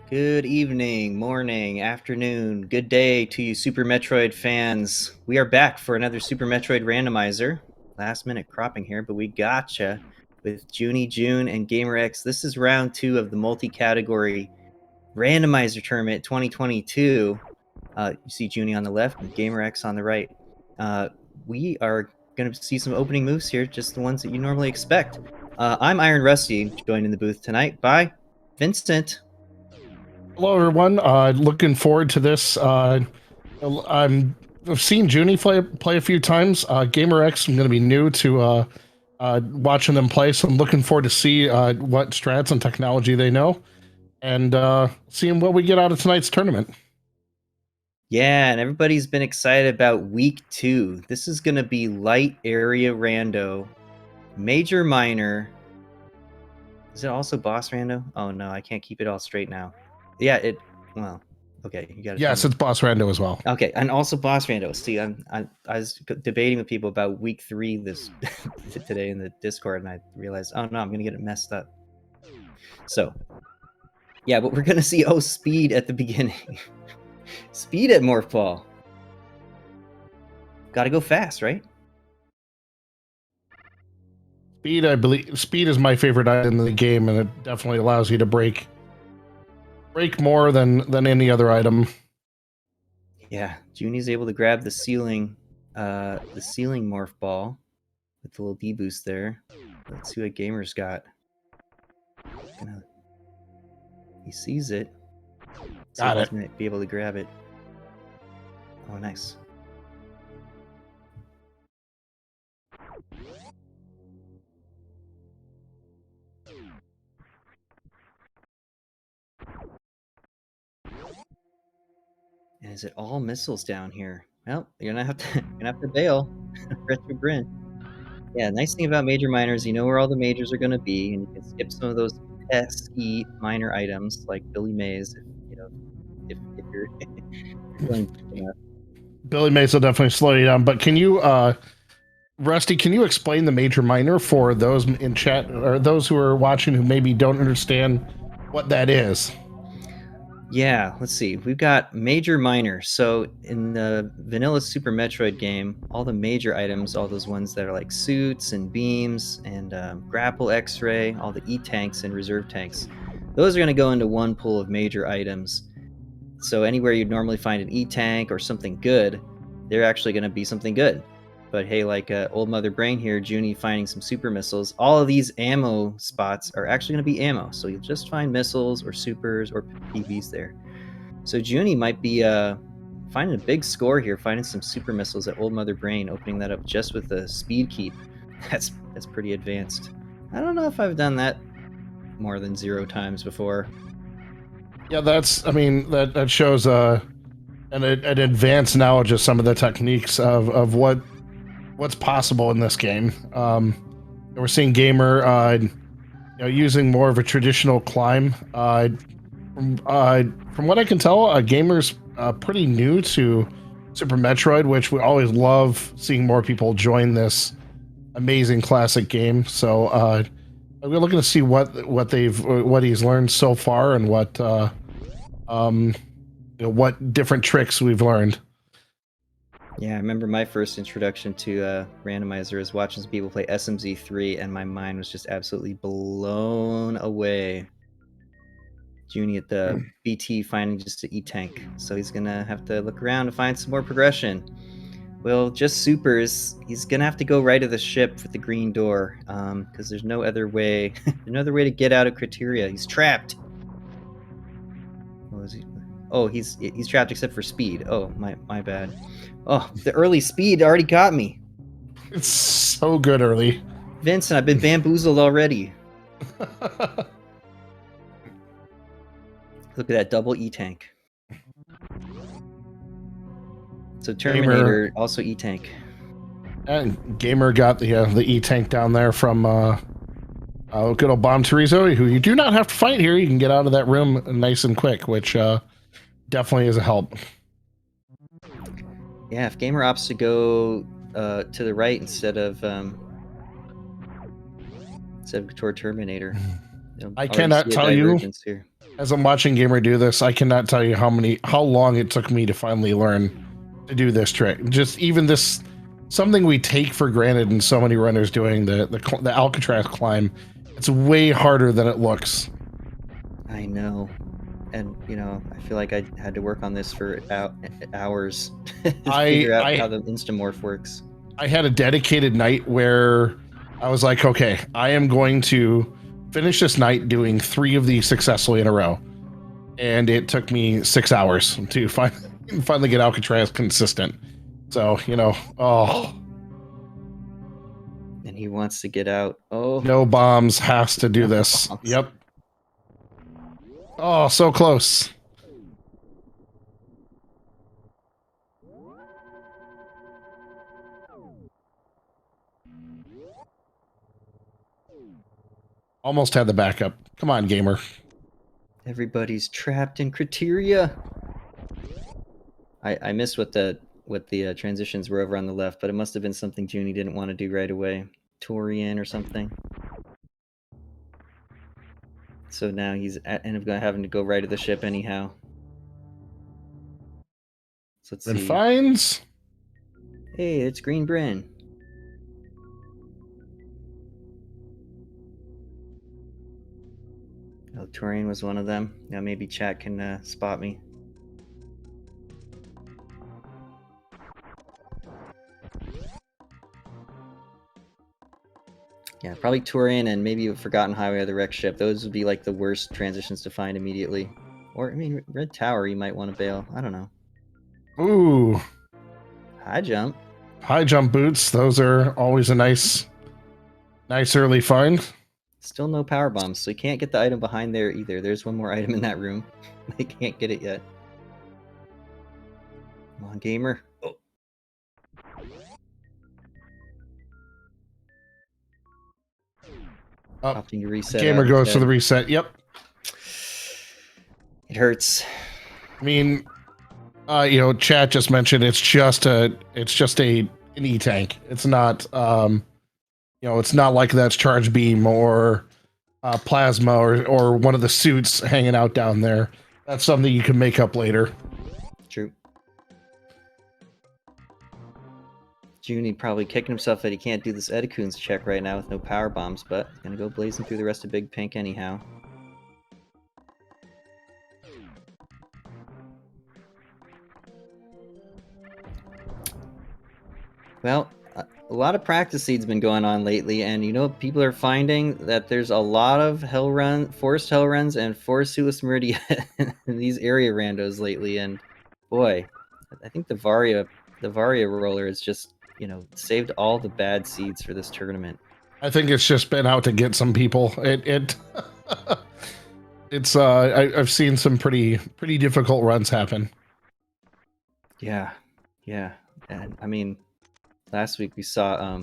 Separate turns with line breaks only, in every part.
Good evening, morning, afternoon, good day to you Super Metroid fans. We are back for another Super Metroid Randomizer. Last minute cropping here, but we gotcha with jooniejoone and gamerX. This is round 2 of the multi-category Randomizer Tournament 2022. You see Junie on the left and gamerX on the right. We are going to see some opening moves here, just the ones that you normally expect. I'm Iron Rusty, joined in the booth tonight by Vincent.
Hello, everyone. Looking forward to this. I've seen Junie play a few times. GamerX, I'm going to be new to watching them play, so I'm looking forward to see what strats and technology they know, and seeing what we get out of tonight's tournament.
Yeah, and everybody's been excited about week 2. This is going to be light area rando, major minor. Is it also boss rando? Oh no, I can't keep it all straight now. Yeah, well, okay, you got it.
Yes, it's boss rando as well.
Okay, and also boss rando. See, I was debating with people about week 3 this today in the Discord, and I realized, oh no, I'm going to get it messed up. So, yeah, but we're going to see speed at the beginning. Speed at Morph Ball. Gotta go fast, right?
Speed, I believe, speed is my favorite item in the game, and it definitely allows you to break more than any other item.
Yeah, Junie's able to grab the ceiling Morph Ball with the little D-boost there. Let's see what Gamer's got. He sees it.
Got it.
He's gonna be able to grab it. Oh, nice. And is it all missiles down here? Well, you're gonna have to bail. Retro Grin. Yeah, nice thing about major minors, you know where all the majors are gonna be, and you can skip some of those pesky minor items like Billy Mays, if you're feeling enough.
Billy Mays will definitely slow you down, but can you Rusty, can you explain the major minor for those in chat or those who are watching who maybe don't understand what that is?
Yeah, let's see. We've got major minor. So in the vanilla Super Metroid game, all the major items, all those ones that are like suits and beams and grapple X-ray, all the E-tanks and reserve tanks, those are going to go into one pool of major items. So anywhere you'd normally find an E-tank or something good, they're actually going to be something good. But hey, like Old Mother Brain here, Junie finding some super missiles, all of these ammo spots are actually going to be ammo. So you'll just find missiles or supers or PBs there. So Junie might be finding a big score here, finding some super missiles at Old Mother Brain, opening that up just with a speed keep. That's pretty advanced. I don't know if I've done that more than 0 times before.
Yeah, that shows an advanced knowledge of some of the techniques of what's possible in this game. We're seeing Gamer using more of a traditional climb. From what I can tell, Gamer's pretty new to Super Metroid, which we always love seeing more people join this amazing classic game. So we're looking to see what he's learned so far and what different tricks we've learned.
Yeah, I remember my first introduction to Randomizer was watching some people play SMZ3, and my mind was just absolutely blown away. Junie at the BT finding just an E-tank, so he's gonna have to look around to find some more progression. Well, just supers. He's gonna have to go right of the ship with the green door, because there's no other way. No other way to get out of Criteria. He's trapped. What was he? Oh, he's trapped except for speed. Oh, my bad. Oh, the early speed already got me.
It's so good early.
Vincent, I've been bamboozled already. Look at that double E-tank. So Terminator, also E-tank.
And Gamer got the E-tank down there from good old Bomb Terizo, who you do not have to fight here. You can get out of that room nice and quick, which definitely is a help.
Yeah, if Gamer opts to go to the right instead of toward Terminator,
I cannot tell you.
Here.
as I'm watching Gamer do this, I cannot tell you how long it took me to finally learn to do this trick. Just even this, something we take for granted in so many runners doing the Alcatraz climb. It's way harder than it looks.
I know. And, you know, I feel like I had to work on this for hours to figure out how the Instamorph works.
I had a dedicated night where I was like, okay, I am going to finish this night doing 3 of these successfully in a row. And it took me 6 hours to finally get Alcatraz consistent. So, you know,
And he wants to get out. Oh.
No bombs has to do
No
this.
bombs.
Yep. Oh, so close. Almost had the backup. Come on, gamer.
Everybody's trapped in criteria. I missed what the transitions were over on the left, but it must have been something Junie didn't want to do right away. Torian or something. So now he's ended up having to go right to the ship anyhow. So let's see.
Finds.
Hey, it's Green Bryn. Oh, Torian was one of them. Now maybe chat can spot me. Yeah, probably Torian and maybe Forgotten Highway or the wreck ship. Those would be like the worst transitions to find immediately. Or, I mean, Red Tower, you might want to bail. I don't know.
Ooh.
High jump.
High jump boots. Those are always a nice early find.
Still no power bombs, so you can't get the item behind there either. There's one more item in that room. They can't get it yet. Come on, gamer. Oh. Opting to reset.
Gamer goes for the reset. Yep.
It hurts.
I mean, you know, chat just mentioned it's just an E-tank. It's not, you know, it's not like that's charge beam or plasma or one of the suits hanging out down there. That's something you can make up later.
True. Junie probably kicking himself that he can't do this Edicoon's check right now with no power bombs, but he's gonna go blazing through the rest of Big Pink anyhow. Well, a lot of practice seed's been going on lately, and you know, people are finding that there's a lot of forced hell runs and forced Sulis Meridia in these area randos lately, and boy, I think the Varia roller has just, you know, saved all the bad seeds for this tournament.
I think it's just been out to get some people. I've seen some pretty difficult runs happen.
Yeah, and I mean, last week we saw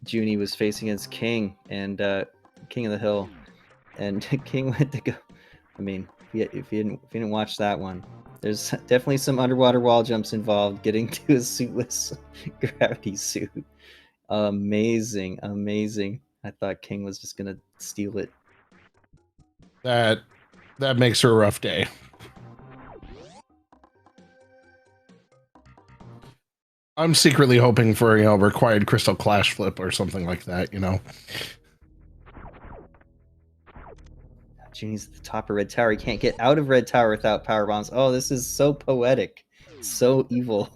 Junie was facing against King and King of the Hill, and King went to go. I mean, if you didn't watch that one, there's definitely some underwater wall jumps involved getting to a suitless gravity suit. Amazing. I thought King was just gonna steal it.
That makes her a rough day. I'm secretly hoping for, you know, required crystal clash flip or something like that, you know.
Junie's at the top of Red Tower. He can't get out of Red Tower without power bombs. Oh, this is so poetic. So evil.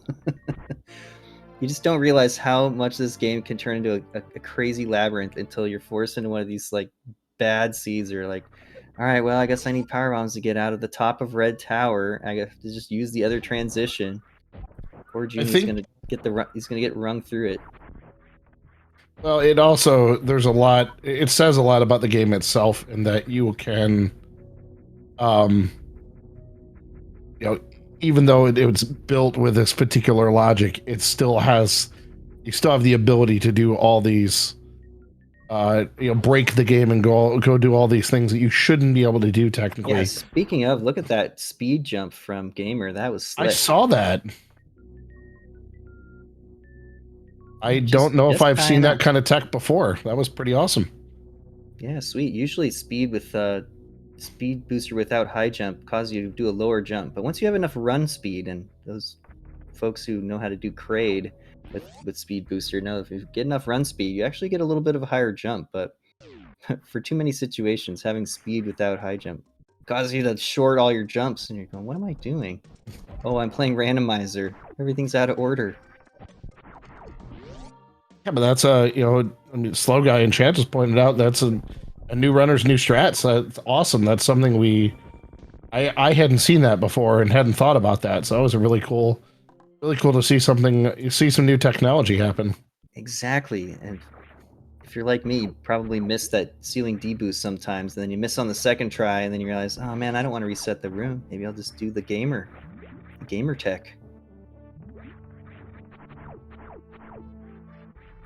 You just don't realize how much this game can turn into a crazy labyrinth until you're forced into one of these like bad seeds, or like, all right, well, I guess I need power bombs to get out of the top of Red Tower. I have to just use the other transition. Poor Junie's gonna get rung through it.
Well, it also, there's a lot, it says a lot about the game itself in that you can, you know, even though it was built with this particular logic, it still has, you still have the ability to do all these, you know, break the game and go do all these things that you shouldn't be able to do technically.
Yeah, speaking of, look at that speed jump from Gamer. That was slick.
I saw that. I don't know if I've seen that kind of tech before. That was pretty awesome.
Yeah, sweet. Usually speed with speed booster without high jump causes you to do a lower jump. But once you have enough run speed, and those folks who know how to do crade with speed booster know if you get enough run speed, you actually get a little bit of a higher jump. But for too many situations, having speed without high jump causes you to short all your jumps, and you're going, what am I doing? Oh, I'm playing randomizer. Everything's out of order.
Yeah, but that's I mean, Slow Guy and Chad just pointed out that's a new runner's new strats. That's awesome. That's something I hadn't seen that before and hadn't thought about that. So that was a really cool to see some new technology happen.
Exactly. And if you're like me, you probably miss that ceiling deboost sometimes, and then you miss on the second try, and then you realize, oh man, I don't want to reset the room. Maybe I'll just do the gamer tech.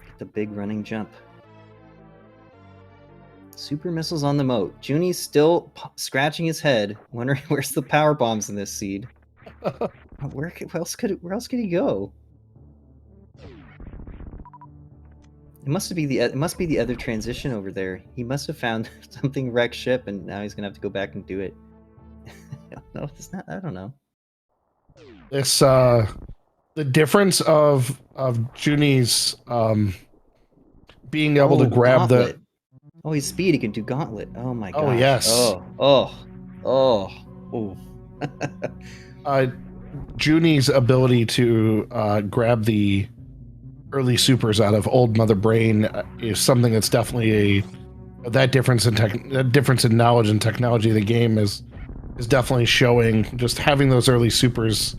Get the big running jump. Super missiles on the moat. Junie's still scratching his head, wondering where's the power bombs in this seed. Where else could he go? It must be the other transition over there. He must have found something wrecked ship, and now he's gonna have to go back and do it. No, it's not. I don't know.
This the difference of Junie's being able to grab
Gauntlet.
the.
Oh, he's speed. He can do gauntlet. Oh my gosh.
Oh yes.
Oh.
Junie's ability to grab the early supers out of old Mother Brain is something that's definitely that difference in knowledge and technology of the game is definitely showing. Just having those early supers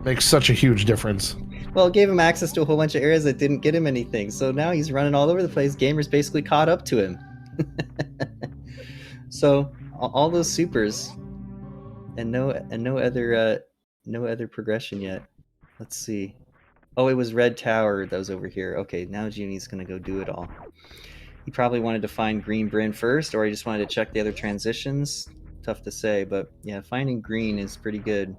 makes such a huge difference.
Well, it gave him access to a whole bunch of areas that didn't get him anything. So now he's running all over the place. Gamer's basically caught up to him. So all those supers and no other progression yet. Let's see. Oh, it was Red Tower that was over here. Okay, now Junie's gonna go do it all. He probably wanted to find Green Bryn first, or he just wanted to check the other transitions. Tough to say, but yeah, finding green is pretty good.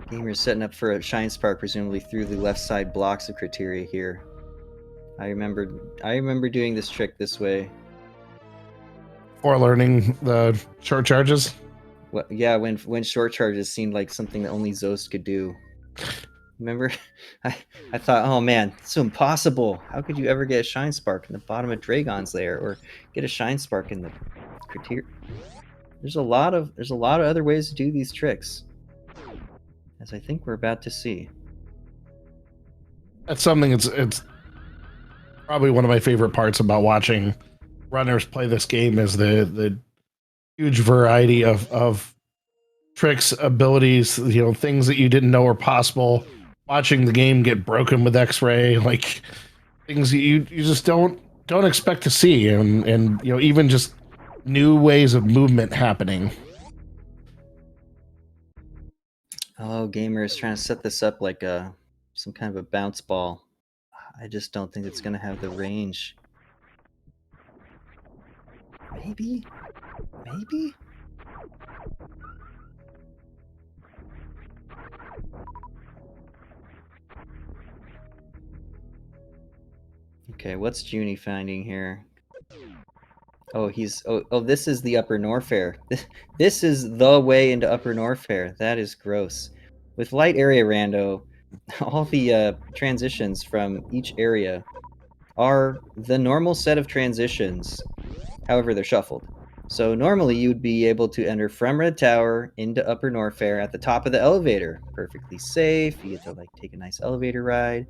Gamer's setting up for a Shine Spark, presumably through the left side blocks of criteria here. I remember doing this trick this way.
Or learning the short charges.
Well, yeah, when short charges seemed like something that only Zost could do. Remember, I thought, oh man, it's so impossible. How could you ever get a Shine Spark in the bottom of Dragon's Lair, or get a Shine Spark in the criteria? There's a lot of other ways to do these tricks, as I think we're about to see.
That's something. It's probably one of my favorite parts about watching runners play this game is the huge variety of tricks, abilities, things that you didn't know were possible. Watching the game get broken with X-ray, like things you just don't expect to see, and even just new ways of movement happening.
Oh, Gamer is trying to set this up like some kind of a bounce ball. I just don't think it's gonna have the range. Maybe? Okay, what's Junie finding here? Oh, this is the Upper Norfair. This is the way into Upper Norfair. That is gross. With light area rando, all the transitions from each area are the normal set of transitions. However, they're shuffled. So normally you would be able to enter from Red Tower into Upper Norfair at the top of the elevator. Perfectly safe. You get to take a nice elevator ride.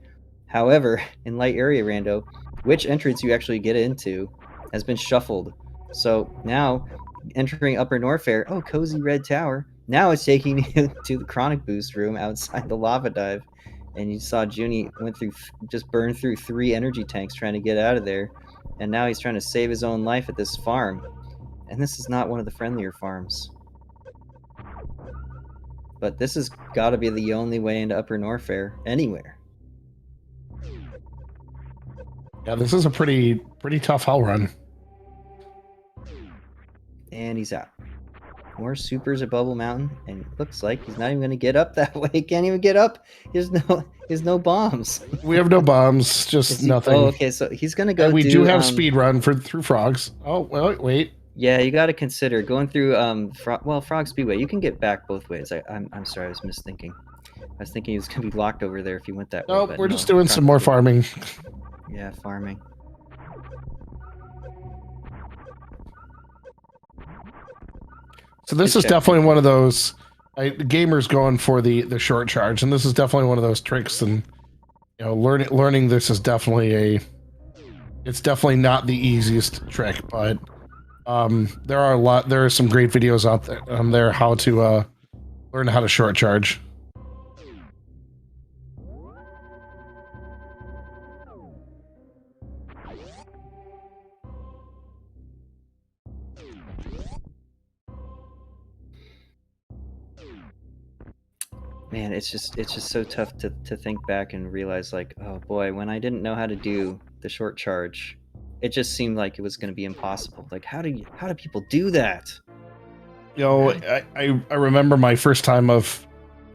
However, in light area rando, which entrance you actually get into has been shuffled. So now, entering Upper Norfair, oh, cozy Red Tower. Now it's taking you to the Chronic Boost room outside the lava dive. And you saw Junie just burned through 3 energy tanks trying to get out of there. And now he's trying to save his own life at this farm. And this is not one of the friendlier farms. But this has got to be the only way into Upper Norfair anywhere.
Yeah, this is a pretty tough hell run.
And he's out. More supers at Bubble Mountain, and it looks like he's not even going to get up that way. He can't even get up. There's no bombs.
We have no bombs, just nothing.
Oh, okay. So he's going to go.
And we do have speed run through frogs. Oh, wait.
Yeah, you got to consider going through Frog Speedway. You can get back both ways. I'm sorry, I was misthinking. I was thinking he was going to be locked over there if he went that way.
Oh, we're just doing some more farming.
Yeah, farming.
So this is definitely one of those gamers going for the short charge, and this is definitely one of those tricks. And you know, learning this is definitely it's definitely not the easiest trick, but there are some great videos out there how to learn how to short charge.
Man, it's just so tough to think back and realize, like, oh boy, when I didn't know how to do the short charge, it just seemed like it was going to be impossible. Like, how do people do that?
You know, I remember my first time of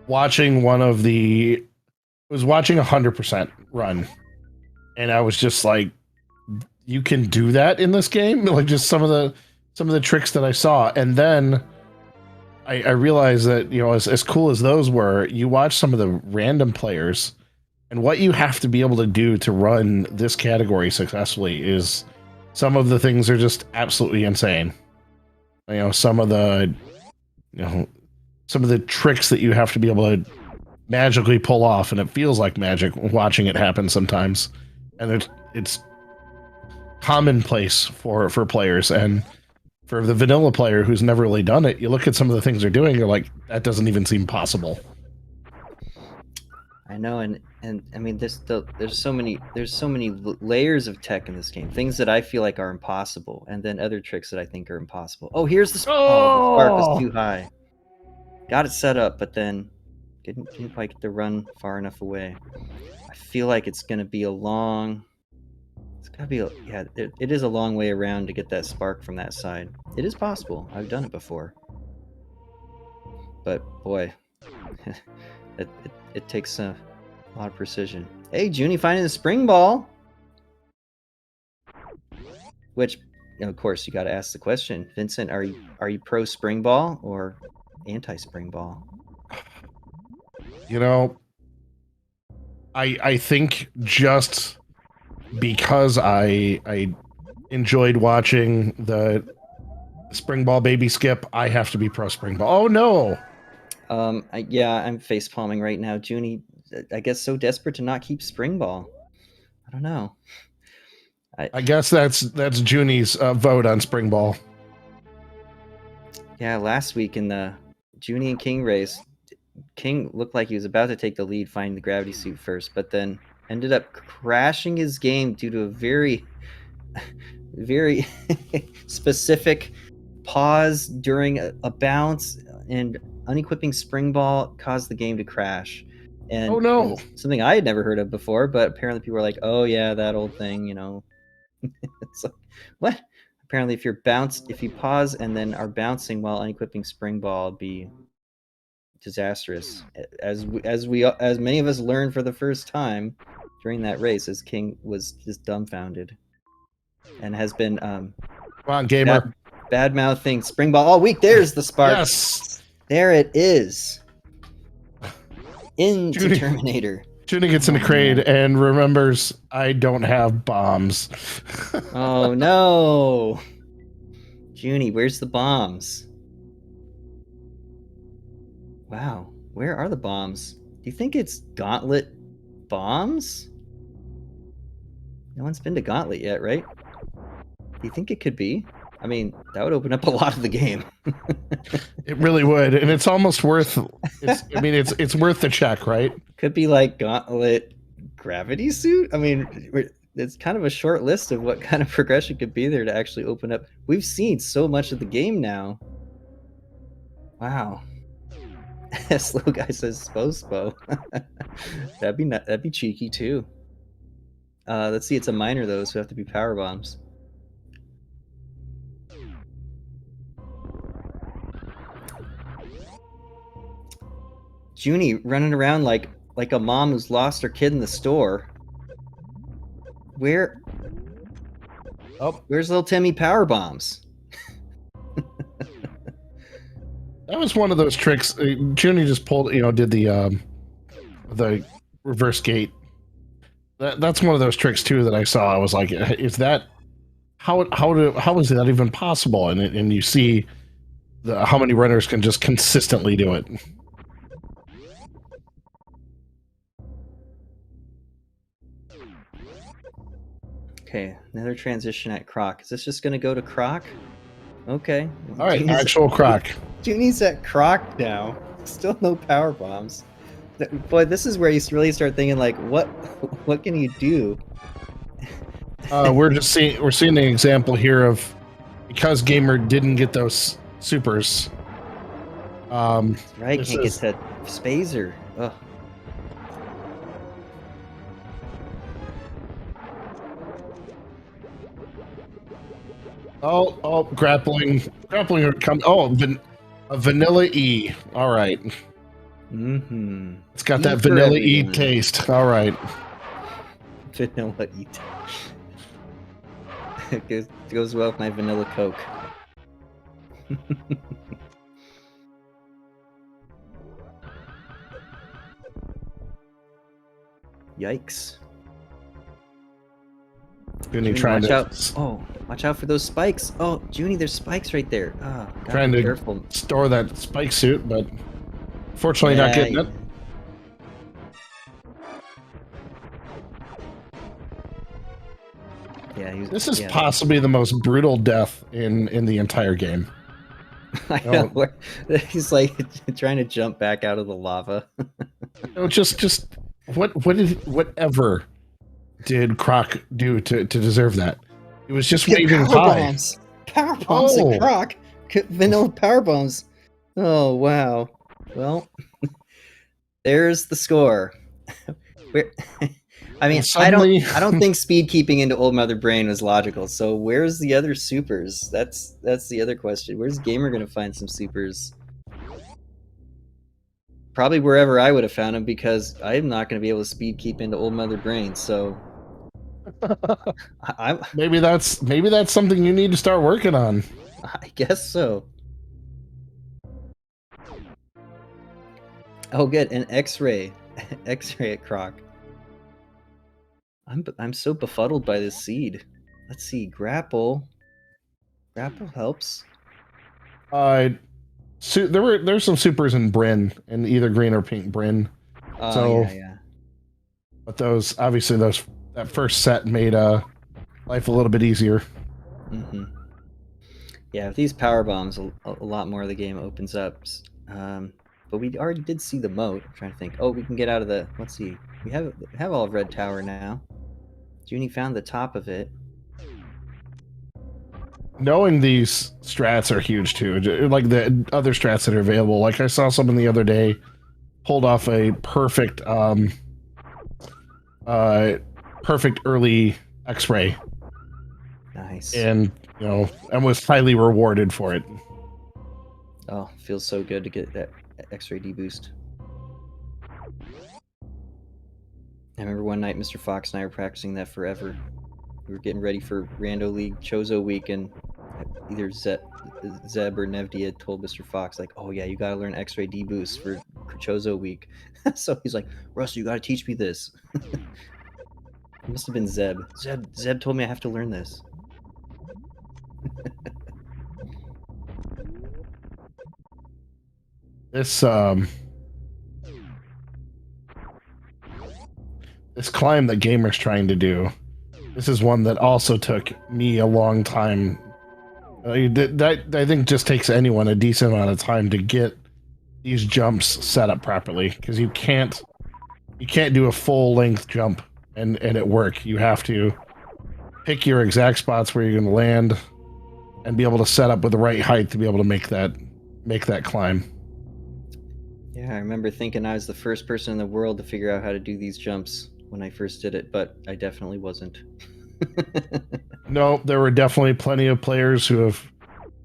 watching was watching 100% run, and I was just like, you can do that in this game? Like, just some of the tricks that I saw, and then I realized that, you know, as cool as those were, you watch some of the random players, and what you have to be able to do to run this category successfully is some of the things are just absolutely insane. You know, some of the tricks that you have to be able to magically pull off, and it feels like magic watching it happen sometimes. And it's commonplace for players, and for the vanilla player who's never really done it, you look at some of the things they're doing, you're like, that doesn't even seem possible.
I know, and I mean, there's so many layers of tech in this game. Things that I feel like are impossible, and then other tricks that I think are impossible. Oh, here's the spark was too high. Got it set up, but then didn't quite get the run far enough away. I feel like it's gonna be a long. It's gotta be it is a long way around to get that spark from that side. It is possible. I've done it before, but boy, it takes a lot of precision. Hey, Junie, finding the spring ball. Which, you know, of course, you got to ask the question, Vincent. Are you pro spring ball or anti spring ball?
You know, I think just because I enjoyed watching the spring ball baby skip, I have to be pro spring ball. Oh no!
Yeah, I'm face palming right now, Junie. I guess so desperate to not keep spring ball. I don't know.
I guess that's Junie's vote on spring ball.
Yeah, last week in the Junie and King race, King looked like he was about to take the lead, finding the gravity suit first, but then ended up crashing his game due to a very, very specific pause during a bounce, and unequipping spring ball caused the game to crash. And
oh no,
something I had never heard of before, but apparently people were like, "Oh yeah, that old thing," you know. It's like, what? Apparently, if you pause and then are bouncing while unequipping spring ball, it'd be disastrous. As many of us learned for the first time during that race, as King was just dumbfounded and has been
come on, gamer,
bad mouthing spring ball all week. There's the spark.
Yes,
there it is. Into Terminator.
Junie gets in the crate and remembers, I don't have bombs.
Oh no, Junie, where's the bombs? Wow, where are the bombs? Do you think it's Gauntlet bombs? No one's been to Gauntlet yet, right? Do you think it could be? I mean, that would open up a lot of the game.
It really would, and it's almost worth. It's worth the check, right?
Could be like Gauntlet gravity suit. I mean, it's kind of a short list of what kind of progression could be there to actually open up. We've seen so much of the game now. Wow. Slow guy says Spo. That'd be cheeky too. Let's see. It's a miner though, so have to be power bombs. Junie running around like a mom who's lost her kid in the store. Where's little Timmy power bombs?
That was one of those tricks. Junie just pulled, did the reverse gate. That's one of those tricks too that I saw. I was like, is that how is that even possible? And you see how many runners can just consistently do it.
Okay, another transition at Croc. Is this just gonna go to Croc? Okay.
All right, actual Croc.
Junie's at Croc now. Still no power bombs. Boy, this is where you really start thinking like, what can you do?
We're seeing an example here of because Gamer didn't get those supers.
Right, can't get that Spazer. Ugh.
Oh, grappling. A vanilla E. All right.
Mm-hmm.
It's got that vanilla E taste. All right.
Vanilla E. It goes well with my vanilla Coke. Yikes.
Junie trying to
watch out for those spikes. Oh, Junie, there's spikes right there. Oh,
trying to
careful.
store that spike suit, but fortunately not getting it.
Yeah,
this is possibly the most brutal death in the entire game.
I know. He's like trying to jump back out of the lava.
Just whatever did Croc do to deserve that? It was just waving high.
Power bombs at Croc. Vanilla power bombs. Oh wow. Well, there's the score. I mean, suddenly... I don't think speed keeping into Old Mother Brain was logical. So where's the other supers? That's the other question. Where's Gamer gonna find some supers? Probably wherever I would have found them, because I'm not going to be able to speed keep into Old Mother Brain. So
maybe that's something you need to start working on.
I guess so. Oh, good, an X-ray at Croc. I'm so befuddled by this seed. Let's see, grapple. Grapple helps.
There's some supers in Bryn, in either green or pink Bryn.
Yeah.
But those obviously that first set made life a little bit easier.
Mm-hmm. Yeah, with these power bombs, a lot more of the game opens up. But we already did see the moat. I'm trying to think. Oh, we can get out of the. Let's see. We have all of Red Tower now. Junie found the top of it.
Knowing these strats are huge too, like the other strats that are available. Like I saw someone the other day pulled off a perfect early X-ray.
Nice.
And and was highly rewarded for it.
Oh, feels so good to get that X-ray deboost. I remember one night Mr. Fox and I were practicing that forever. We were getting ready for Rando League Chozo Week, and either Zeb or Nevdia told Mr. Fox, like, oh yeah, you gotta learn X-ray deboost for Chozo Week. So he's like, Russ, you gotta teach me this. It must have been Zeb. Zeb told me I have to learn this.
This climb that Gamer's trying to do, this is one that also took me a long time. That I think just takes anyone a decent amount of time to get these jumps set up properly, because you can't do a full length jump and it work. You have to pick your exact spots where you're going to land and be able to set up with the right height to be able to make that climb.
Yeah, I remember thinking I was the first person in the world to figure out how to do these jumps when I first did it, but I definitely wasn't.
No, there were definitely plenty of players who have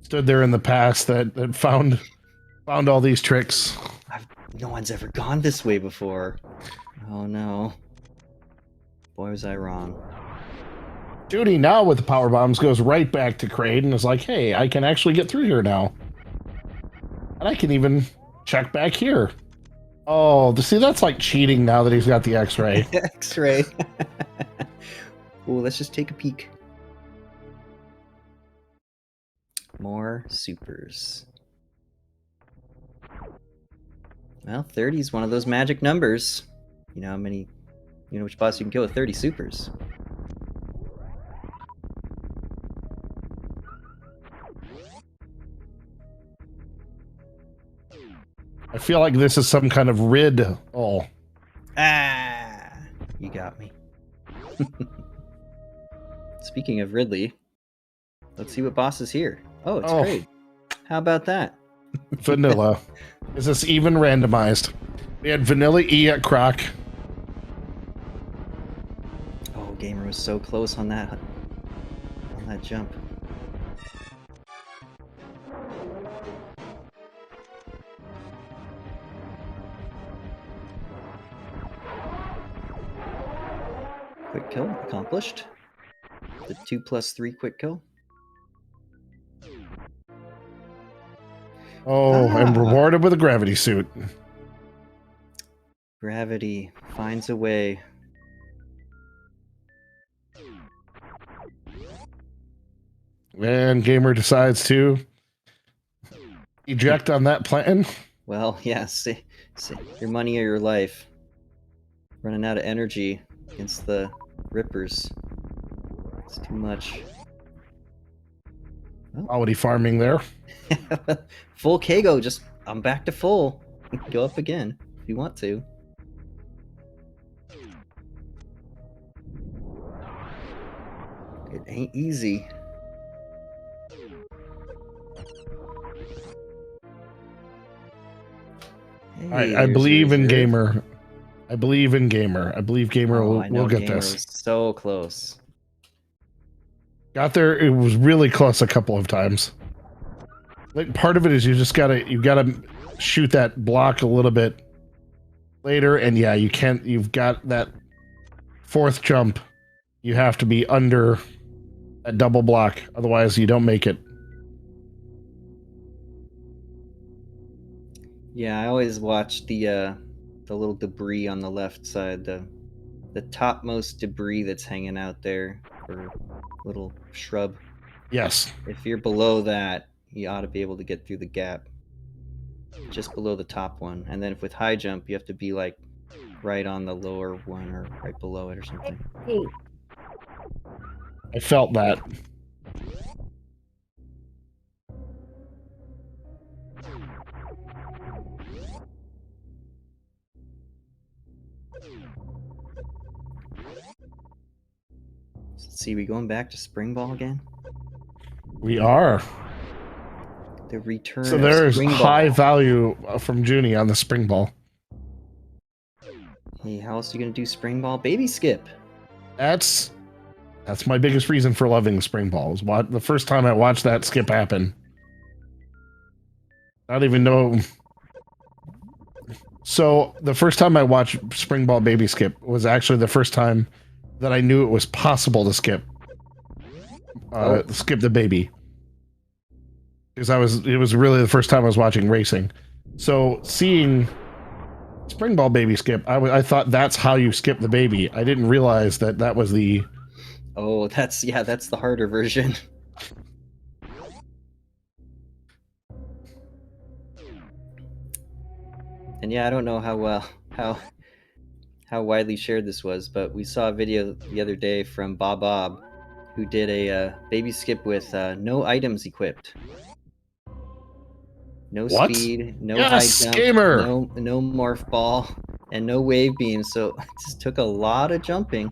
stood there in the past that found all these tricks.
No one's ever gone this way before. Oh no. Boy, was I wrong.
Judy, now with the power bombs, goes right back to Kraid and is like, hey, I can actually get through here now. And I can even check back here. Oh, see, that's like cheating now that he's got the X-ray.
X-ray. Ooh, let's just take a peek. More supers. Well, 30 is one of those magic numbers. You know how many, you know which boss you can kill with 30 supers.
I feel like this is some kind of rid. Oh.
Ah, you got me. Speaking of Ridley, let's see what boss is here. Oh, it's great. How about that?
Vanilla. Is this even randomized? We had Vanilla E at Croc.
Oh, Gamer was so close on that jump. Quick kill accomplished. The 2+3 quick kill.
Oh, and rewarded with a gravity suit.
Gravity finds a way.
And Gamer decides to eject on that plan.
Well, yeah, see, your money or your life. Running out of energy against the Rippers. It's too much.
Quality farming there.
Full Kago, just I'm back to full. Go up again if you want to. It ain't easy. Hey,
I believe in Gamer. I believe in Gamer. I believe Gamer will get
Gamer
this.
Was so close.
Got there. It was really close a couple of times. Like part of it is you gotta shoot that block a little bit later, and yeah, you can't. You've got that fourth jump. You have to be under a double block, otherwise you don't make it.
Yeah, I always watch the little debris on the left side, the topmost debris that's hanging out there, or little shrub.
Yes.
If you're below that, you ought to be able to get through the gap. Just below the top one. And then if with high jump, you have to be like right on the lower one or right below it or something.
I felt that.
Let's see, we going back to Spring Ball again?
We are.
The return
So there's
Spring
high
Ball.
value from Junie on the Spring Ball.
Hey, how else are you gonna do Spring Ball? Baby skip.
That's my biggest reason for loving Spring Ball. Is the first time I watched that skip happen. I don't even know. So the first time I watched Spring Ball Baby Skip was actually the first time that I knew it was possible to skip. Skip the baby. Because it was really the first time I was watching racing. So seeing Spring Ball Baby Skip, I thought that's how you skip the baby. I didn't realize that was the...
Oh, that's the harder version. And yeah, I don't know how widely shared this was, but we saw a video the other day from Bob, who did a baby skip with no items equipped. No speed, no high jump,
Gamer!
no morph ball, and no wave beam, so it just took a lot of jumping.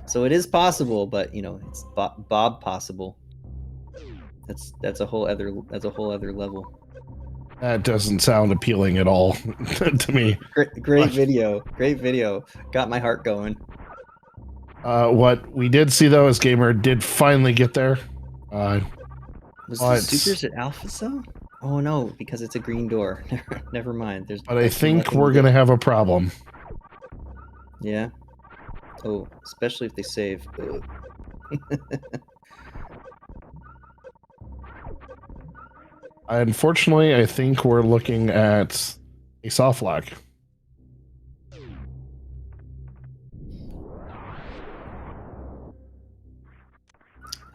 So it is possible, but you know, it's Bob possible. That's a whole other level.
That doesn't sound appealing at all to me.
Great video. Got my heart going.
What we did see though is Gamer did finally get there.
Was the supers at Alpha though? Oh no, because it's a green door. Never mind. There's
But I
absolutely
think
nothing to
we're
do.
gonna have a problem.
Yeah. Oh, especially if they save. Ugh.
Unfortunately, I think we're looking at a soft lock.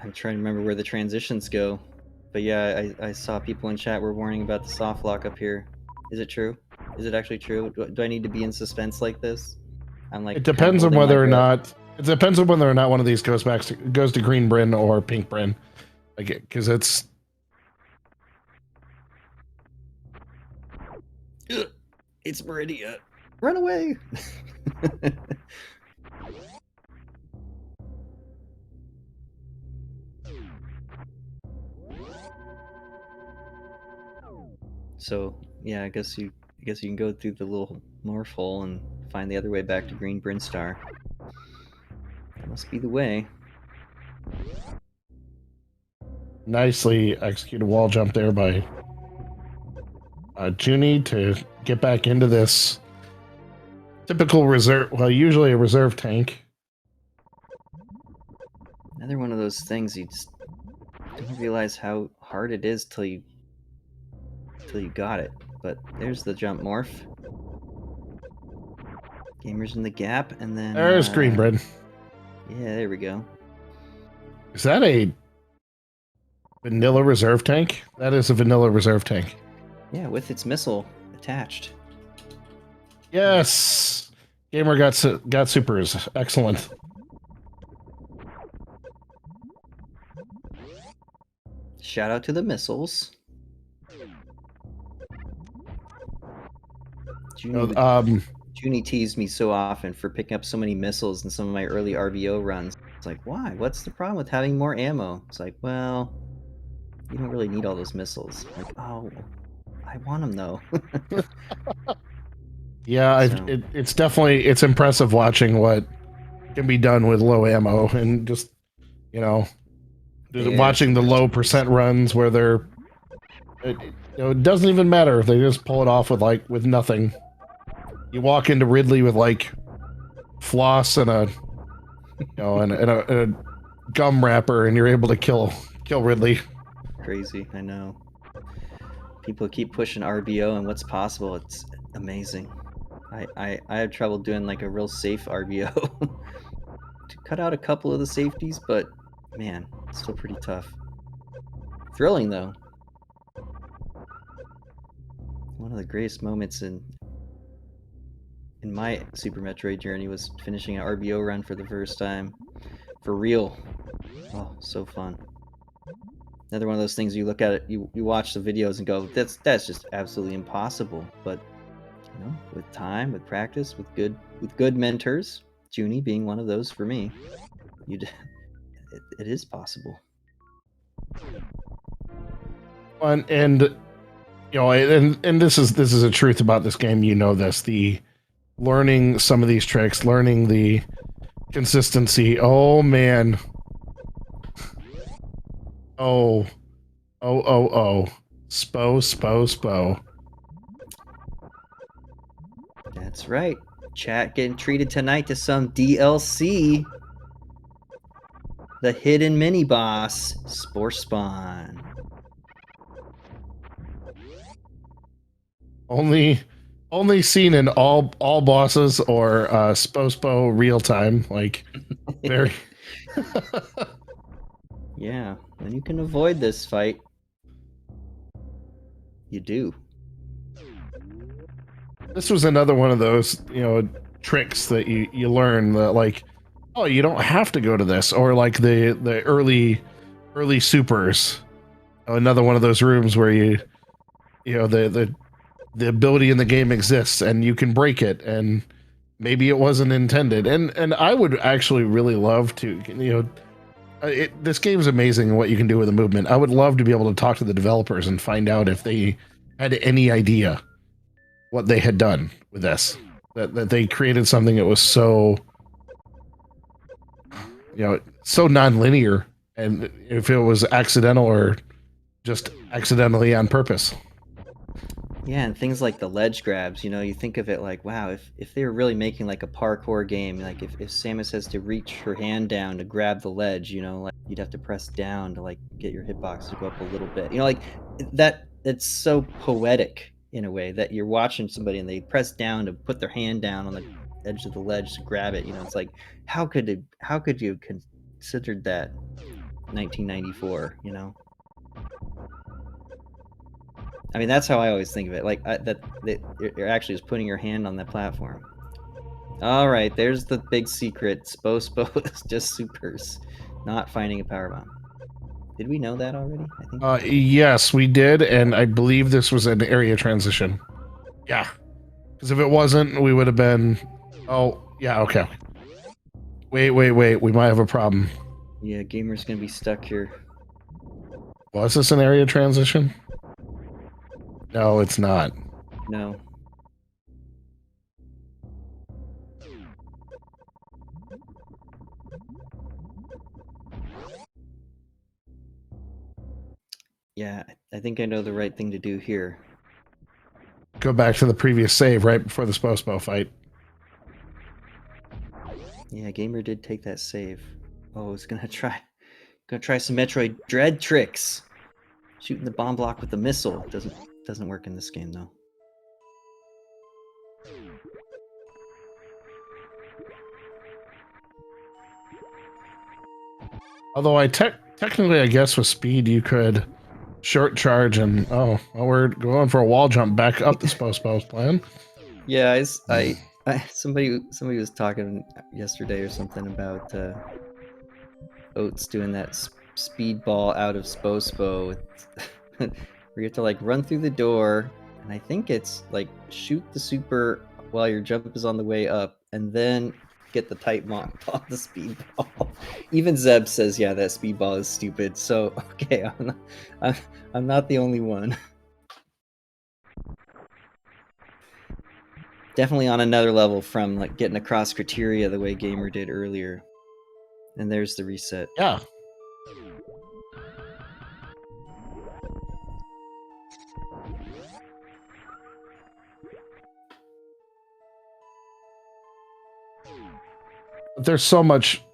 I'm trying to remember where the transitions go. But yeah, I saw people in chat were warning about the soft lock up here. Is it true? Is it actually true? Do I need to be in suspense like this? I'm like
It
kind of
depends on
holding my
whether or
breath.
not one of these goes to green Bryn or pink Bryn. Like, because it's
Ugh, it's Meridia. Run away. So yeah, I guess you can go through the little morph hole and find the other way back to Green Brinstar. That must be the way.
nicely executed wall jump there by Junie to get back into this typical reserve. Well, usually a reserve tank.
Another one of those things you just don't realize how hard it is till you got it. But there's the jump morph. Gamers in the gap, and then
There's green Bryn.
yeah, there we go.
Is that a vanilla reserve tank? That is a vanilla reserve tank.
Yeah, with its missile attached.
Yes, gamer got supers. Excellent.
Shout out to the missiles. Junie teased me so often for picking up so many missiles in some of my early RBO runs. It's like, why? What's the problem with having more ammo? It's like, well, you don't really need all those missiles. Like, oh, I want them though.
Yeah,
So,
it's impressive watching what can be done with low ammo and just
yeah,
watching the
super
low
supers.
percent runs where it doesn't even matter if they just pull it off with nothing. You walk into Ridley with like floss and a and a gum wrapper, and you're able to kill Ridley.
Crazy, I know. People keep pushing RBO and what's possible. It's amazing. I have trouble doing like a real safe RBO. To cut out a couple of the safeties, but man, it's still pretty tough. Thrilling though. One of the greatest moments in my Super Metroid journey was finishing an RBO run for the first time. For real. Oh, so fun. Another one of those things you look at it, you watch the videos and go, that's just absolutely impossible. But with time, with practice, with good mentors, Junie being one of those for me, it is possible.
And this is a truth about this game. The learning some of these tricks, learning the consistency. Oh man. Oh. Spo.
That's right. Chat getting treated tonight to some DLC. The hidden mini boss, Spore Spawn.
Only seen in all bosses or Spo real time. Like very.
Yeah, and you can avoid this fight. You do.
This was another one of those tricks that you learn that like, oh, you don't have to go to this, or like the early supers. Another one of those rooms where the ability in the game exists and you can break it, and maybe it wasn't intended. And I would actually really love to this game is amazing what you can do with the movement. I would love to be able to talk to the developers and find out if they had any idea what they had done with this. That they created something that was so so non-linear, and if it was accidental or just accidentally on purpose.
Yeah, and things like the ledge grabs, you know, you think of it like, wow, if they were really making like a parkour game, like if Samus has to reach her hand down to grab the ledge, you know, like you'd have to press down to like get your hitbox to go up a little bit. You know, like that it's so poetic in a way that you're watching somebody and they press down to put their hand down on the edge of the ledge to grab it. You know, it's like how could you have considered that 1994, you know? I mean, that's how I always think of it. Like that you're actually just putting your hand on that platform. All right, there's the big secret. Spo is just supers, not finding a power bomb. Did we know that already? I think.
Yes, we did, and I believe this was an area transition. Yeah, because if it wasn't, we would have been. Oh, yeah, okay. Wait. We might have a problem.
Yeah, gamer's gonna be stuck here.
Was this an area transition? No, it's not.
No. Yeah, I think I know the right thing to do here.
Go back to the previous save right before the Spo fight.
Yeah, gamer did take that save. Oh, it's gonna try some Metroid Dread tricks. Shooting the bomb block with the missile doesn't work in this game though.
Although technically, I guess with speed you could short charge and well, we're going for a wall jump back up the Spo plan.
Yeah, somebody was talking yesterday or something about Oats doing that speedball out of Spo where you have to like run through the door, and I think it's like shoot the super while your jump is on the way up, and then get the tight lock on the speedball. Even Zeb says, yeah, that speedball is stupid. So okay, I'm not the only one. Definitely on another level from like getting across criteria the way Gamer did earlier. And there's the reset.
Yeah. But there's so much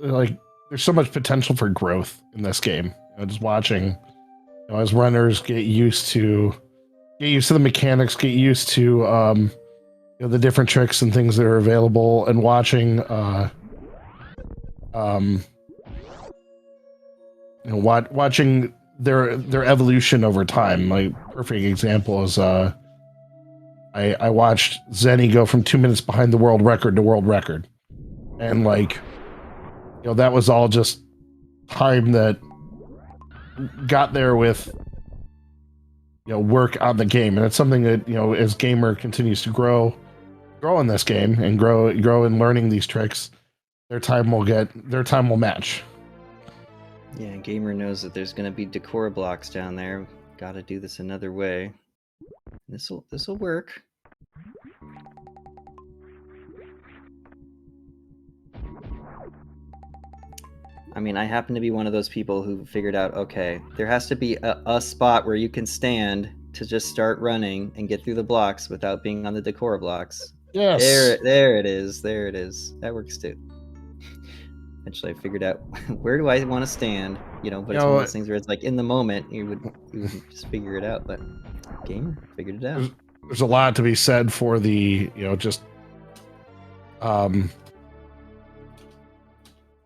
potential for growth in this game. Just watching, as runners get used to the mechanics, get used to the different tricks and things that are available, and watching watching their evolution over time. Like perfect example is I watched Zenny go from 2 minutes behind the world record to world record, and that was all just time that got there with work on the game. And it's something that as gamer continues to grow in this game and grow in learning these tricks, their time will match.
Yeah, gamer knows that there's going to be decor blocks down there. Got to do this another way. This'll work. I mean, I happen to be one of those people who figured out, okay, there has to be a spot where you can stand to just start running and get through the blocks without being on the decor blocks.
Yes.
There it is. There it is. That works too. Eventually I figured out where do I want to stand, but it's one of those things where it's like in the moment you would just figure it out, but gamer figured it out.
There's a lot to be said for the just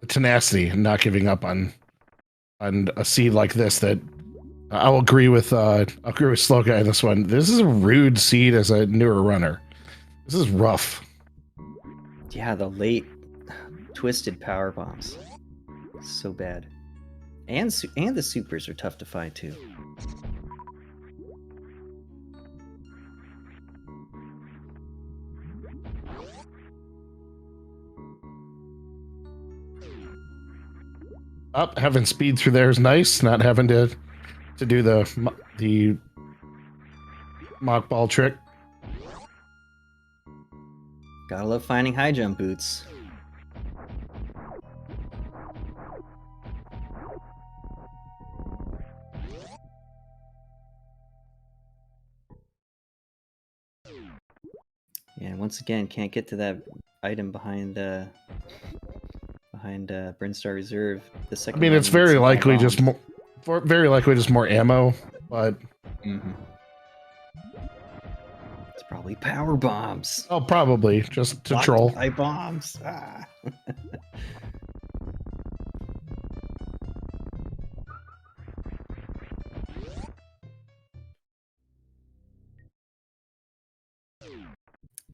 tenacity and not giving up on a seed like this. That I'll agree with Slow Guy in this one. This is a rude seed as a newer runner. This is rough.
Yeah, the late twisted power bombs, so bad, and the supers are tough to find too.
Having speed through there is nice. Not having to do the mock ball trick.
Gotta love finding high jump boots. Yeah, once again, can't get to that item behind Brinstar Reserve. The
I
second
mean,
one
it's
needs
very
some more
likely just
bombs.
more ammo, but
It's probably power bombs.
oh, probably just to
Blocked
troll.
by bombs. Ah.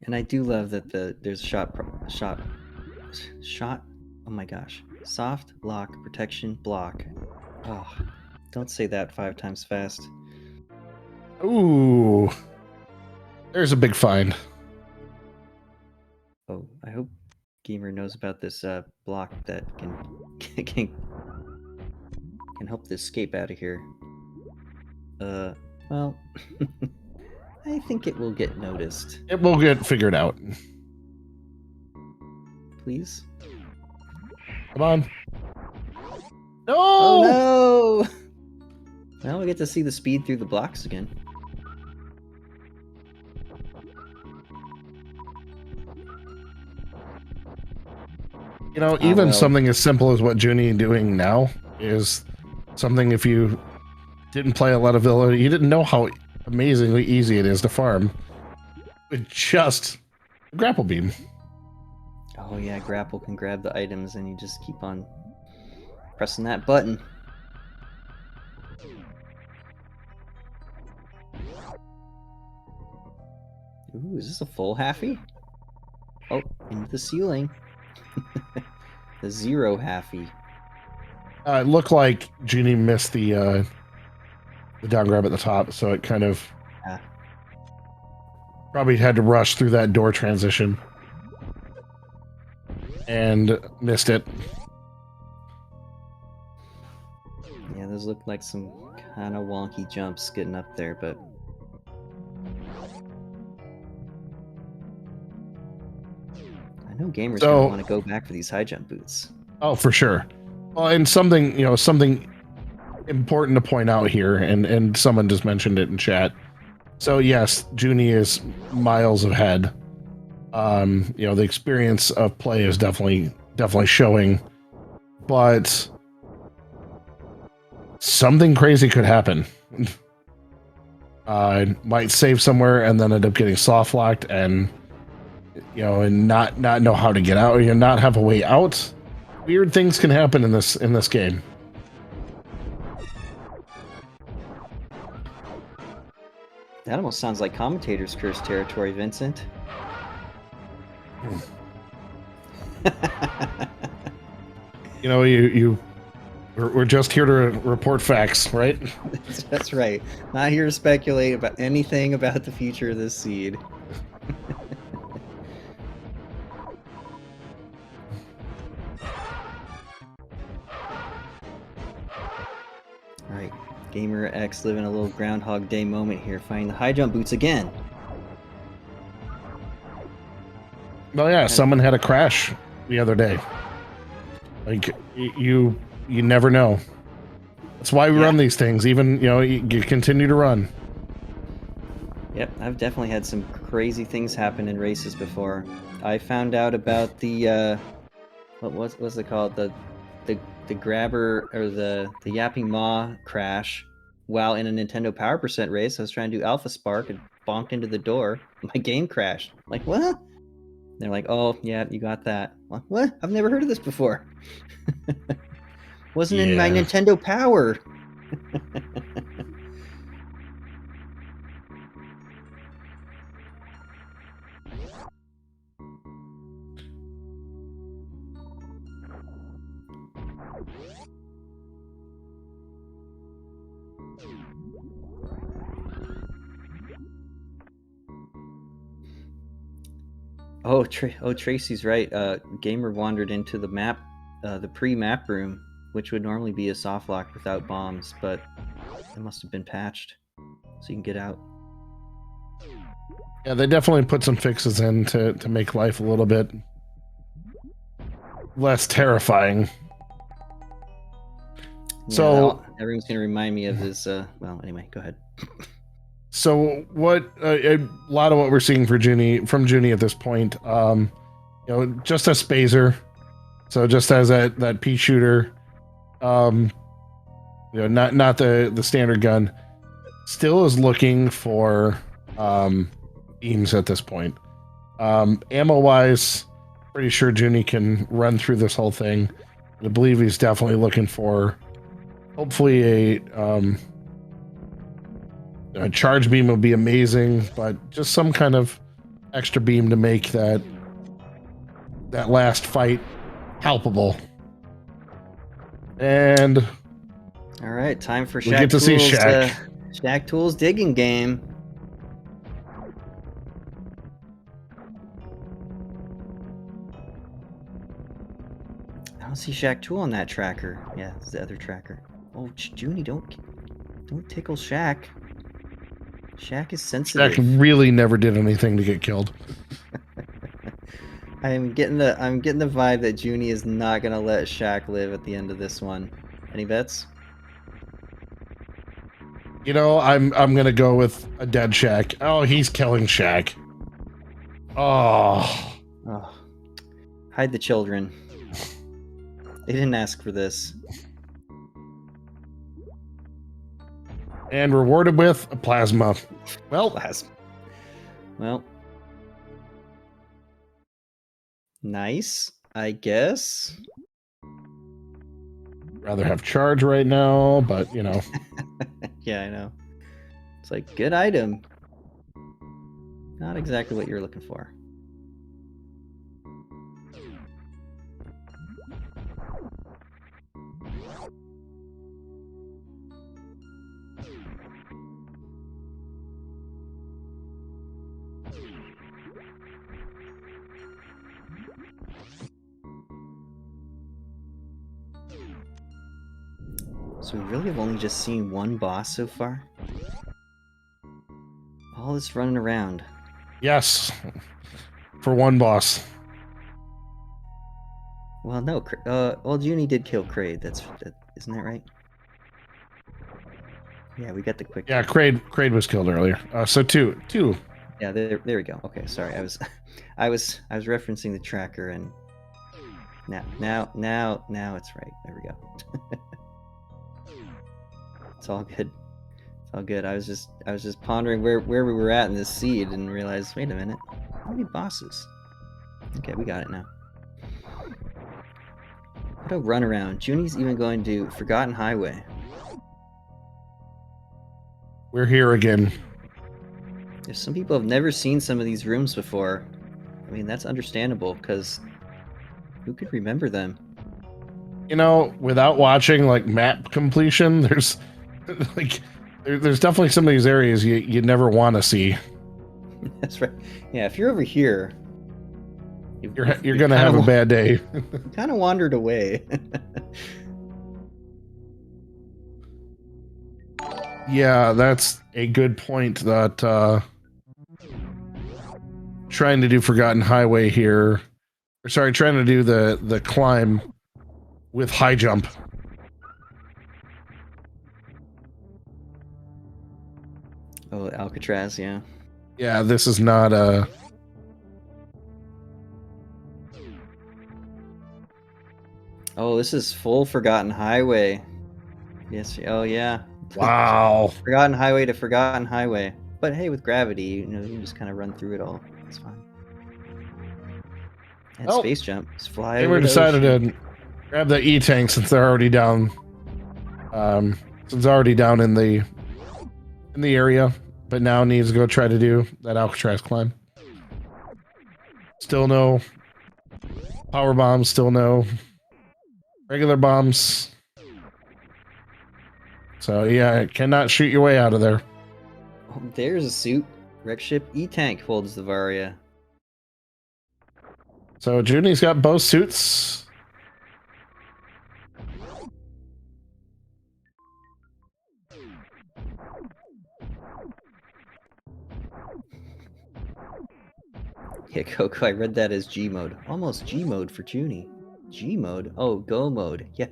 And I do love that there's shot. Oh my gosh! Soft lock protection block. Oh, don't say that 5 times fast.
Ooh, there's a big find.
Oh, I hope Gamer knows about this block that can help the escape out of here. Well, I think it will get noticed.
It will get figured out.
Please.
Come on. No!
Oh no! Now we get to see the speed through the blocks again.
You know, even
well.
something as simple as what Junie doing now is something if you didn't play a lot of Villa, you didn't know how amazingly easy it is to farm with just a grapple beam.
Oh yeah, grapple can grab the items and you just keep on pressing that button. Ooh, is this a full halfie? Oh, into the ceiling. The 0 halfie.
It looked like Junie missed the down grab at the top, so it kind of probably had to rush through that door transition and missed it.
Yeah, those look like some kind of wonky jumps getting up there, but I know gamers gonna want to go back for these high jump boots.
Oh, for sure. Well, and something important to point out here, and someone just mentioned it in chat. So yes, Junie is miles ahead. The experience of play is definitely showing, but something crazy could happen. Might save somewhere and then end up getting soft locked and and not know how to get out, or not have a way out. Weird things can happen in this game.
That almost sounds like commentator's curse territory, Vincent.
We're just here to report facts, right?
That's right. Not here to speculate about anything about the future of this seed. Alright, gamerX living a little Groundhog Day moment here, finding the high jump boots again.
Well, yeah, someone had a crash the other day. Like, you never know. That's why we run these things. Even, you continue to run.
Yep, I've definitely had some crazy things happen in races before. I found out about the, what's it called? The grabber, or the yapping maw crash while in a Nintendo Power Percent race. I was trying to do Alpha Spark and bonked into the door. My game crashed. I'm like, what? They're like, oh, yeah, you got that. I'm like, what? I've never heard of this before. Wasn't in my Nintendo Power. Oh, Tracy's right. Gamer wandered into the map, the pre-map room, which would normally be a soft lock without bombs, but it must have been patched, so you can get out.
Yeah, they definitely put some fixes in to make life a little bit less terrifying.
Yeah, so everyone's gonna remind me of this. Well, anyway, go ahead.
So what? A lot of what we're seeing from Junie at this point, just a spazer. So just as that pea shooter, not the standard gun. Still is looking for beams at this point. Ammo wise, pretty sure Junie can run through this whole thing. I believe he's definitely looking for hopefully a charge beam would be amazing, but just some kind of extra beam to make that last fight palpable. And
all right, time for
we get to see Shaq.
Shaq Tool's digging game. I don't see Shaq Tool on that tracker. Yeah, it's the other tracker. Oh, Junie, don't tickle Shaq. Shaq is sensitive.
Shaq really never did anything to get killed.
I'm getting the vibe that Junie is not gonna let Shaq live at the end of this one. Any bets?
I'm gonna go with a dead Shaq. Oh, he's killing Shaq. Oh.
Hide the children. They didn't ask for this.
And rewarded with a plasma. Well,
Well. Nice, I guess.
Rather have charge right now, but
Yeah, I know. It's like, good item. Not exactly what you're looking for. So we really have only just seen one boss so far. All this running around.
Yes. For one boss.
Well, no. Well, Junie did kill Kraid. Isn't that right? Yeah, we got the quick.
Yeah, Kraid was killed earlier. So two.
Yeah, there we go. Okay, sorry. I was referencing the tracker, and now it's right. There we go. It's all good. It's all good. I was just pondering where we were at in this seed and realized, wait a minute, how many bosses? Okay, we got it now. What a runaround. Junie's even going to Forgotten Highway.
We're here again.
If some people have never seen some of these rooms before, I mean, that's understandable, because who could remember them?
Without watching map completion, there's there's definitely some of these areas you never want to see.
That's right. Yeah, if you're over here,
you're gonna have a bad day.
Kind of wandered away.
Yeah, that's a good point. That trying to do Forgotten Highway here, or sorry, trying to do the climb with high jump.
Oh, Alcatraz, yeah.
Yeah, this is not a.
Oh, this is full Forgotten Highway. Yes. Oh, yeah.
Wow.
Forgotten Highway to Forgotten Highway. But hey, with gravity, you can just kind of run through it all. It's fine. And space jump. Just fly over.
They decided to grab the E-tank since they're already down. Since already down in the area, but now needs to go try to do that Alcatraz climb. Still no power bombs. Still no regular bombs. So yeah, cannot shoot your way out of there.
Oh, there's a suit. Wreck ship E-tank holds the Varia.
So Junie's got both suits.
Yeah, Coco, I read that as G mode. Almost G mode for Junie. G mode? Oh, go mode. Yeah,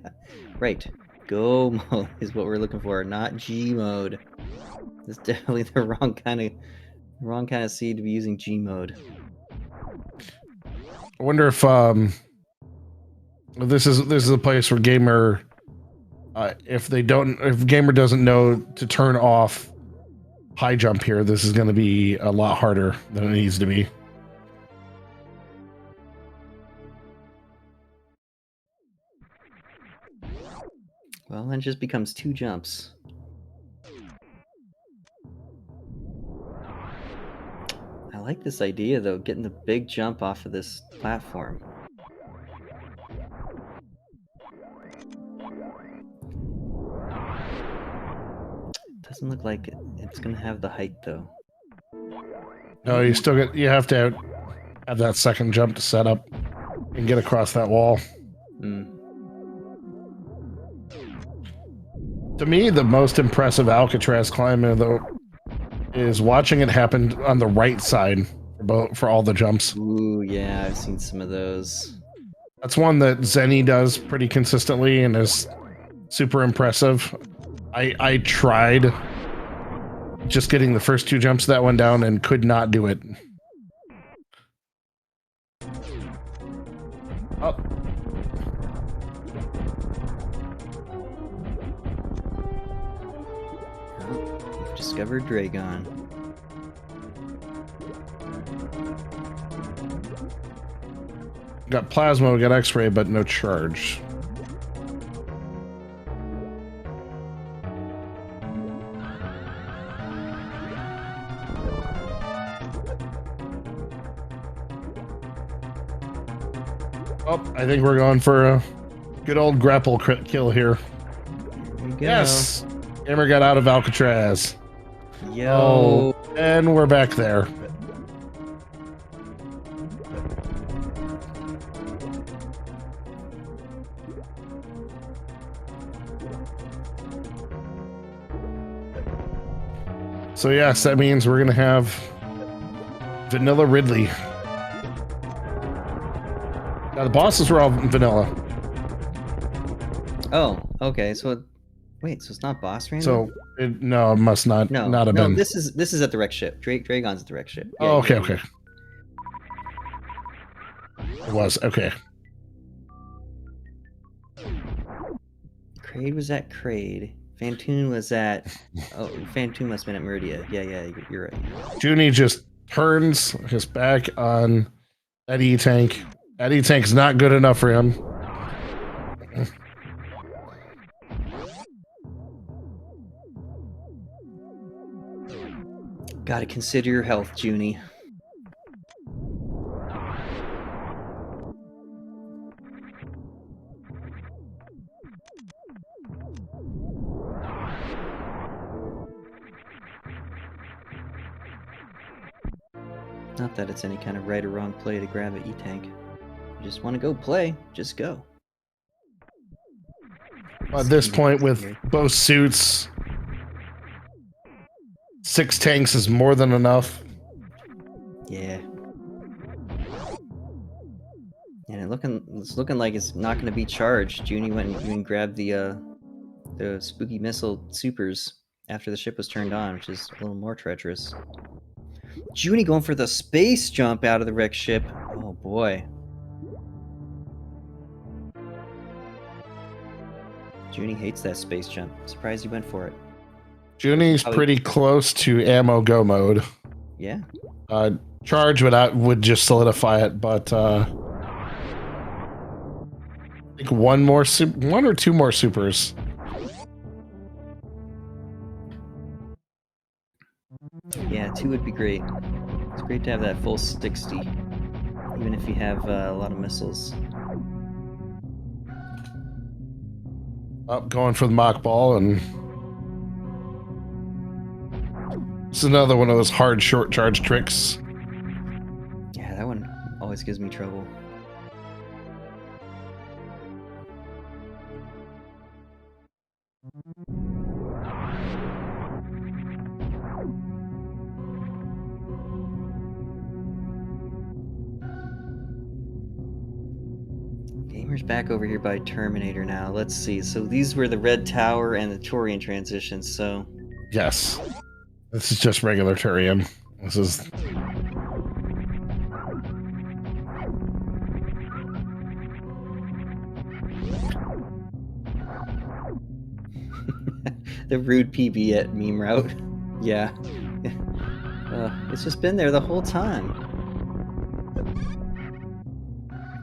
right. Go mode is what we're looking for, not G mode. This is definitely the wrong kind of seed to be using G mode.
I wonder if this is a place where gamer, if gamer doesn't know to turn off high jump here, this is going to be a lot harder than it needs to be.
Well, then it just becomes 2 jumps. I like this idea, though, getting the big jump off of this platform. Doesn't look like it's gonna have the height, though.
No, you have to have that second jump to set up and get across that wall. To me, the most impressive Alcatraz climbing, though, is watching it happen on the right side for all the jumps.
Ooh, yeah, I've seen some of those.
That's one that Zenny does pretty consistently and is super impressive. I tried just getting the first 2 jumps of that one down and could not do it. Oh.
We've discovered Dragon.
Got plasma, we got X-ray, but no charge. Oh, I think we're going for a good old grapple kill here. Yes! Gamer got out of Alcatraz.
Yo!
Oh, and we're back there. So yes, that means we're gonna have Vanilla Ridley. Now the bosses were all vanilla.
Oh, okay. So, wait. So it's not boss random.
So no, it must not have been.
No, this is at the wreck ship. Dragon's at the wreck ship. Yeah,
oh, okay, okay. It was okay.
Kraid was at Kraid. Fantoon was at. Oh, Fantoon must have been at Meridia. Yeah, you're right.
Joonie just turns his back on that E-Tank. That E-Tank's not good enough for him.
Gotta consider your health, Joonie. Not that it's any kind of right or wrong play to grab an E-Tank. You just want to go play, just go.
At this point, with both suits, 6 tanks is more than enough.
Yeah. And it's looking like it's not going to be charged. Joonie went and even grabbed the spooky missile supers after the ship was turned on, which is a little more treacherous. Joonie going for the space jump out of the wreck ship. Oh boy. Joonie hates that space jump. Surprised he went for it.
Joonie's pretty close to ammo go mode.
Yeah.
Charge would just solidify it, but I think one or two more supers.
Yeah, 2 would be great. It's great to have that full 60, even if you have a lot of missiles.
Up, going for the mock ball, and this is another one of those hard short charge tricks.
Yeah, that one always gives me trouble. Gamer's back over here by Terminator now. Let's see. So these were the Red Tower and the Torian transitions, so...
Yes. This is just regular Turian. This is...
The rude PB at meme route. Yeah. It's just been there the whole time.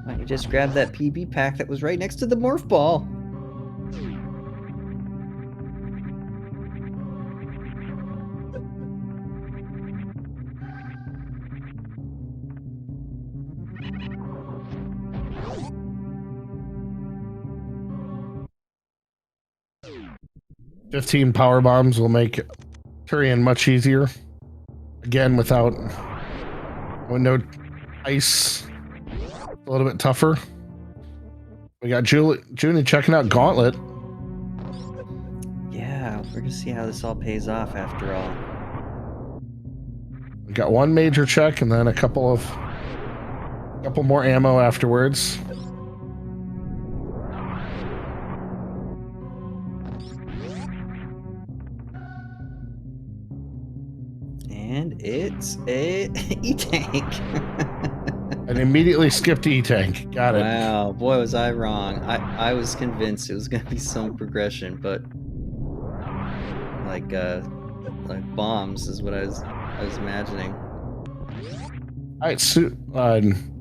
Why don't you just grab that PB pack that was right next to the morph ball?
"15 power bombs will make Turian much easier. Again, with no ice, a little bit tougher. We got Junie checking out Gauntlet.
Yeah, we're gonna see how this all pays off after all.
We got one major check and then a couple more ammo afterwards.
And it's a E-Tank.
And immediately skipped E-Tank. Got it.
Wow, boy was I wrong. I was convinced it was gonna be some progression, but like bombs is what I was imagining.
Alright, so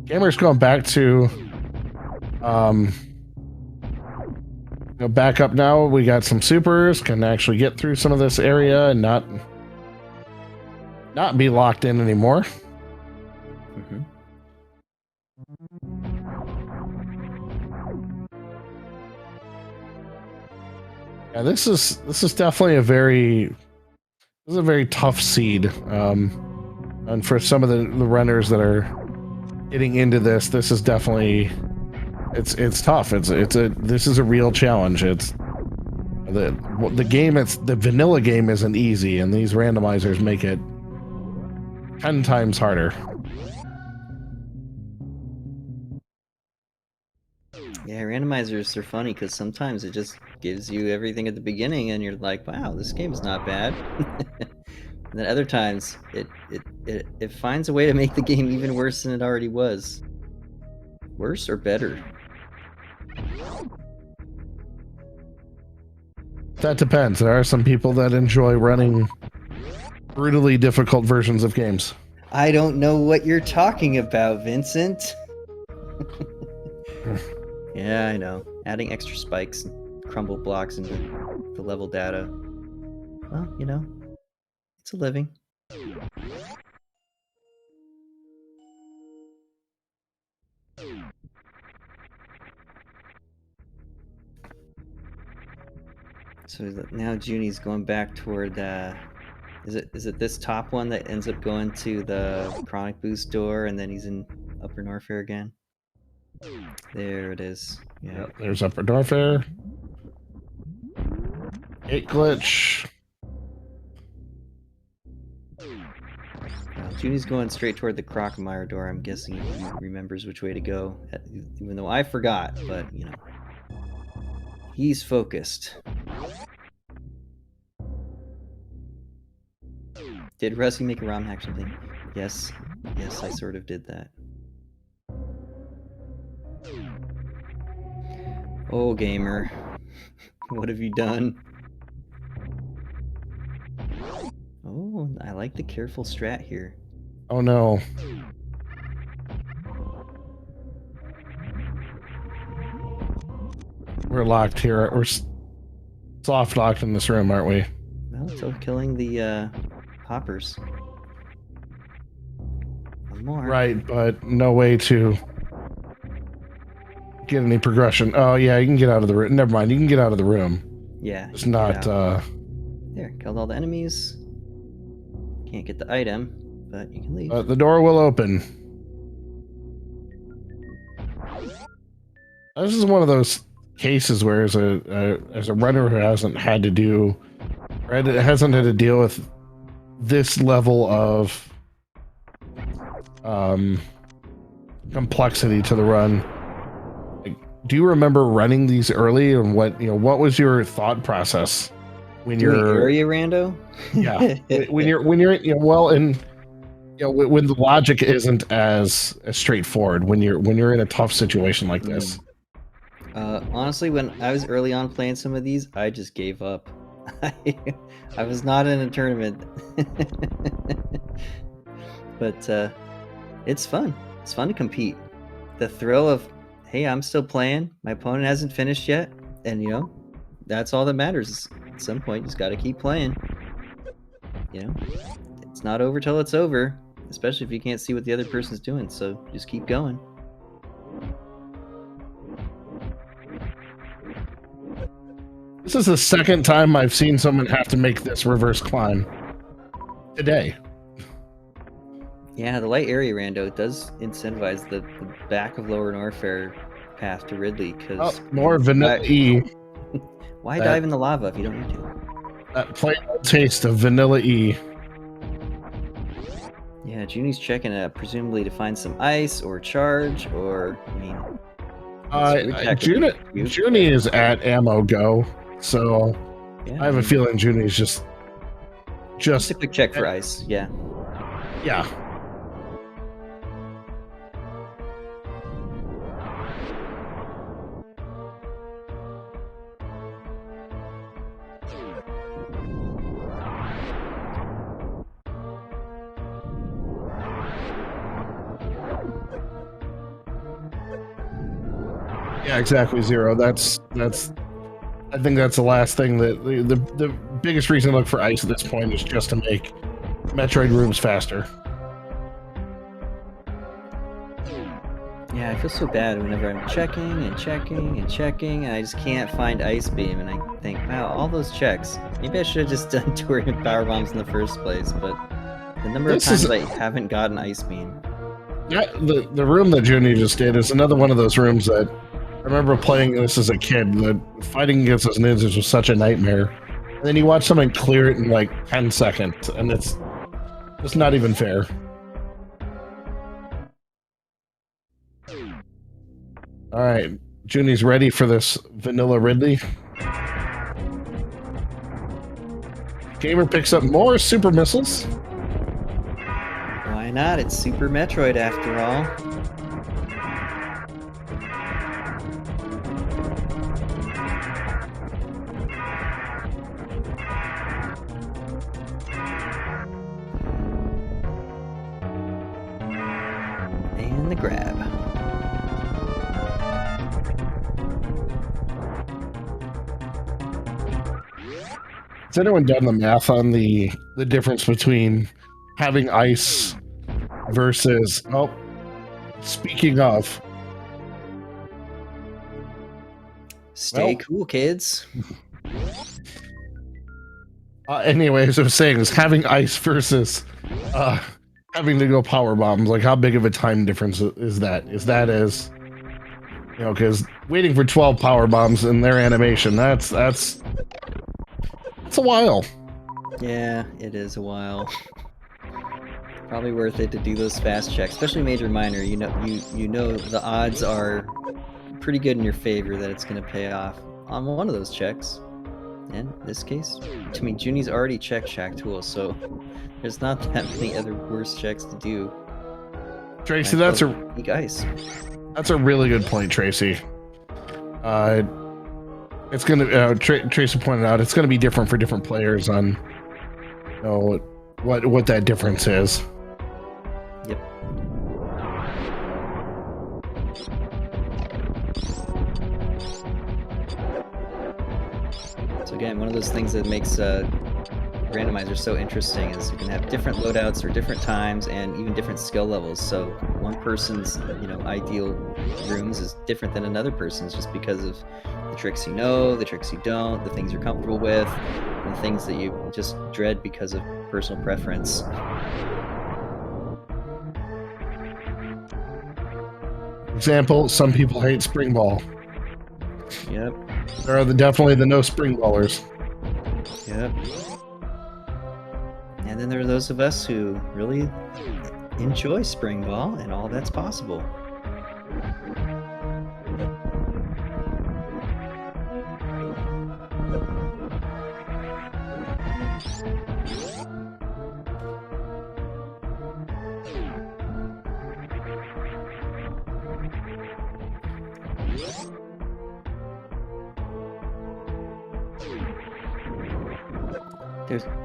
Gamer's going back to back up now. We got some supers, can actually get through some of this area and not be locked in anymore.
Mm-hmm.
Yeah, this is definitely a very tough seed. And for some of the runners that are getting into this is definitely it's tough. This is a real challenge. It's the game. It's the vanilla game isn't easy, and these randomizers make it 10 times harder.
Yeah, randomizers are funny because sometimes it just gives you everything at the beginning, and you're like, "Wow, this game is not bad." And then other times, it finds a way to make the game even worse than it already was. Worse or better?
That depends. There are some people that enjoy running brutally difficult versions of games.
I don't know what you're talking about, Vincent. Yeah, I know. Adding extra spikes and crumble blocks into the level data. Well, you know, it's a living. So now Junie's going back toward is it this top one that ends up going to the chronic boost door and then he's in Upper Norfair again? There it is. Yeah.
Yep, there's Upper Norfair. Gate glitch.
Junie's going straight toward the Crocomire door. I'm guessing he remembers which way to go, even though I forgot, but you know. He's focused. Did Rusty make a ROM hack something? Yes. Yes, I sort of did that. Oh, gamer. What have you done? Oh, I like the careful strat here.
Oh no. We're locked here. We're soft locked in this room, aren't we?
Well, until killing the hoppers. One more.
Right, but no way to get any progression. Oh yeah, you can get out of the room. Never mind, you can get out of the room.
Yeah.
It's not
There, killed all the enemies. Can't get the item, but you can leave.
The door will open. This is one of those cases where as a runner who hasn't had to deal with this level of complexity to the run. Like, do you remember running these early, and what was your thought process? when
Doing
you're
area rando?
yeah when you're well, and when the logic isn't as straightforward, when you're in a tough situation like this.
Honestly, when I was early on playing some of these, I just gave up. I was not in a tournament. But it's fun. It's fun to compete. The thrill of, hey, I'm still playing. My opponent hasn't finished yet. And, that's all that matters. At some point, you just got to keep playing. It's not over till it's over, especially if you can't see what the other person's doing. So just keep going.
This is the second time I've seen someone have to make this reverse climb today.
Yeah, the light area rando does incentivize the back of Lower Norfair path to Ridley, because
more vanilla E.
Why dive in the lava if you don't need to?
That plain old taste of vanilla E.
Yeah, Junie's checking presumably to find some ice or charge, or
Junie is at ammo go, so yeah, I have a feeling Junie's just
a quick check for ice. Yeah.
Yeah, exactly, Zero. That's I think that's the last thing that the biggest reason to look for ice at this point is just to make Metroid rooms faster.
Yeah, I feel so bad whenever I'm checking and checking and checking, and I just can't find Ice Beam, and I think, wow, all those checks. Maybe I should have just done tournament power bombs in the first place, but the number of times I haven't gotten Ice Beam.
Yeah, the room that Junie just did is another one of those rooms that I remember playing this as a kid. That fighting against those ninjas was such a nightmare. And then you watch someone clear it in like 10 seconds, and it's just not even fair. All right, Junie's ready for this vanilla Ridley. Gamer picks up more super missiles.
Why not? It's Super Metroid after all. And the grab.
Has anyone done the math on the difference between having ice versus, speaking of,
stay cool, kids.
Anyways, I was saying is having ice versus having to go power bombs. Like, how big of a time difference is that? Is that as, because waiting for 12 power bombs in their animation, that's a while.
Yeah, it is a while. Probably worth it to do those fast checks, especially major minor. You know the odds are pretty good in your favor that it's going to pay off on one of those checks. And in this case, I mean, Junie's already checked Shack Tool, so there's not that many other worse checks to do.
Tracy, that's a really good point, Tracy. It's gonna Tracy pointed out it's gonna be different for different players on what that difference is.
Yep. So again, one of those things that makes Randomizer so interesting is you can have different loadouts or different times and even different skill levels. So one person's ideal rooms is different than another person's, just because of the tricks you know, the tricks you don't, the things you're comfortable with, and the things that you just dread because of personal preference.
Example, some people hate spring ball.
Yep.
There are definitely the no spring ballers.
Yep. And then there are those of us who really enjoy spring ball and all that's possible.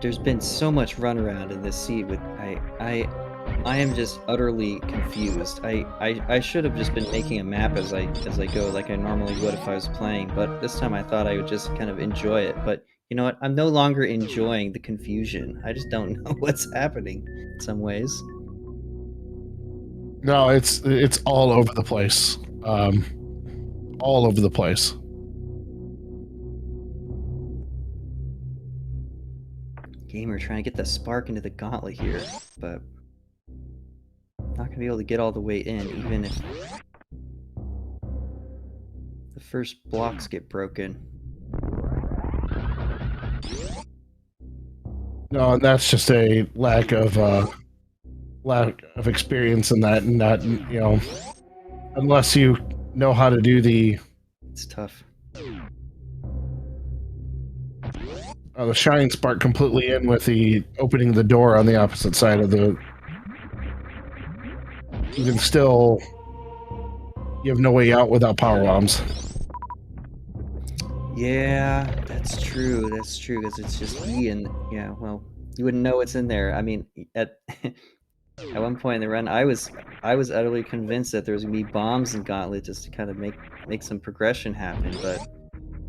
There's been so much runaround in this seed with I am just utterly confused. I should have just been making a map as I go like I normally would if I was playing, but this time I thought I would just kind of enjoy it. But you know what? I'm no longer enjoying the confusion. I just don't know what's happening in some ways.
No, it's all over the place. All over the place.
Gamer trying to get the spark into the gauntlet here, but not gonna be able to get all the way in, even if the first blocks get broken.
No, and that's just a lack of experience in that, and not, you know, unless you know how to do the.
It's tough.
The shine spark completely in with the opening the door on the opposite side of the. Even still, you have no way out without power bombs.
Yeah, that's true. That's true because it's just E and yeah. Well, you wouldn't know what's in there. I mean, at at one point in the run, I was utterly convinced that there was gonna be bombs in Gauntlet just to kind of make some progression happen, but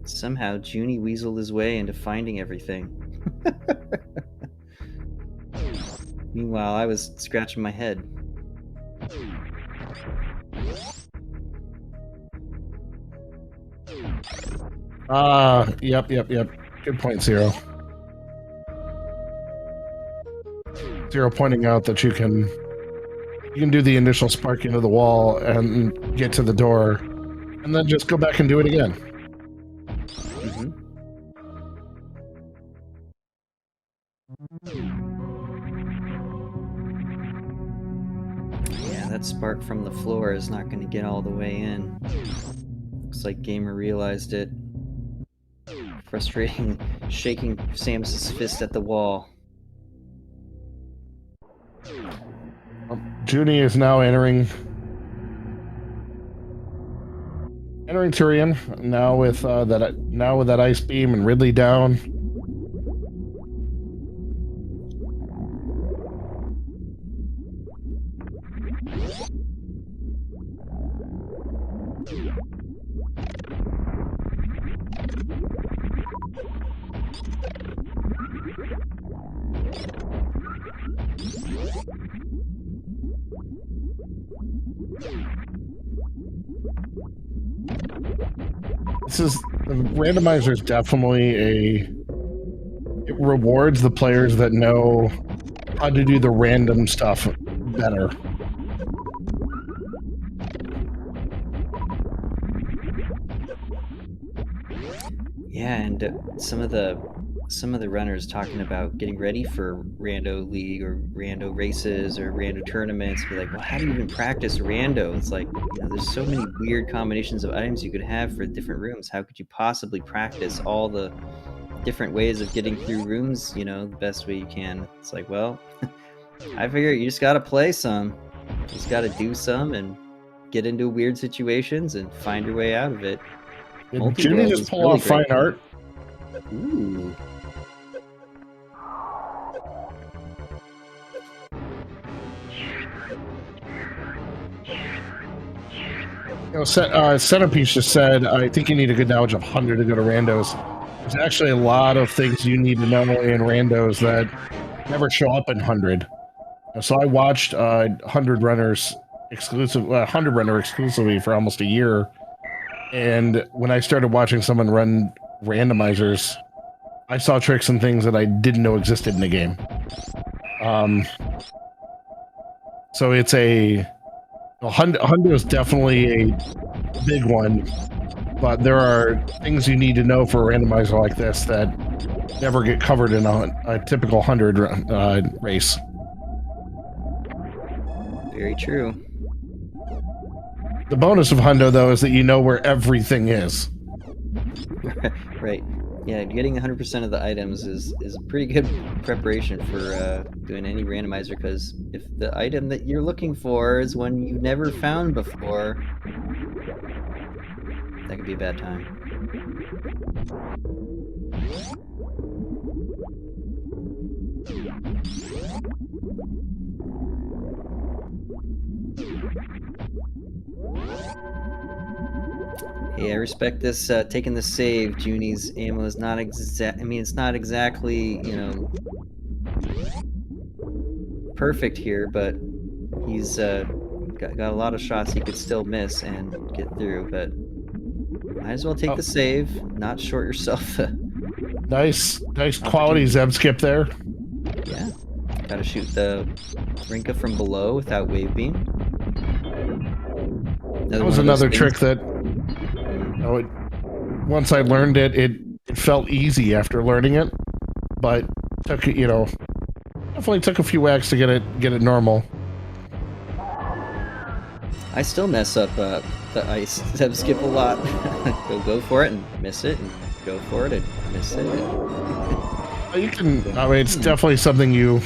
somehow Junie weaseled his way into finding everything. Meanwhile, I was scratching my head.
Yep. Good point, Zero. Zero pointing out that you can do the initial spark into the wall and get to the door, and then just go back and do it again.
Mm-hmm. Yeah, that spark from the floor is not going to get all the way in. Looks like Gamer realized it. Frustrating, shaking Samus's fist at the wall.
Junie is now entering Turian now with that ice beam and Ridley down. The randomizer is definitely it rewards the players that know how to do the random stuff better.
Yeah, and some of the runners talking about getting ready for rando league or rando races or rando tournaments be like, well, how do you even practice rando? It's like, you know, there's so many weird combinations of items you could have for different rooms. How could you possibly practice all the different ways of getting through rooms, you know, the best way you can? It's like, well, I figure you just got to play some. You just got to do some and get into weird situations and find your way out of it.
Did Junie just pull off fine art?
Ooh.
You know, Centerpiece just said, I think you need a good knowledge of 100 to go to randos. There's actually a lot of things you need to know in randos that never show up in 100. So I watched 100 runners 100 runner exclusively for almost a year. And when I started watching someone run randomizers, I saw tricks and things that I didn't know existed in the game. So it's Hundo is definitely a big one, but there are things you need to know for a randomizer like this that never get covered in a typical 100 race.
Very true.
The bonus of Hundo, though, is that you know where everything is.
Right. Yeah, getting 100% of the items is a pretty good preparation for doing any randomizer, because if the item that you're looking for is one you've never found before, That could be a bad time. Hey, I respect this, taking the save. Junie's ammo is not I mean, it's not exactly, you know, perfect here, but he's, got a lot of shots he could still miss and get through, but might as well take the save, not short yourself.
Nice quality Zeb skip there.
Yeah. Gotta shoot the Rinka from below without wave beam.
That was another trick that once I learned it, it felt easy after learning it, but took, you know, definitely took a few whacks to get it normal.
I still mess up the ice Zeb skip a lot. go for it and miss it, and go for it and miss it.
You can. I mean, it's definitely something you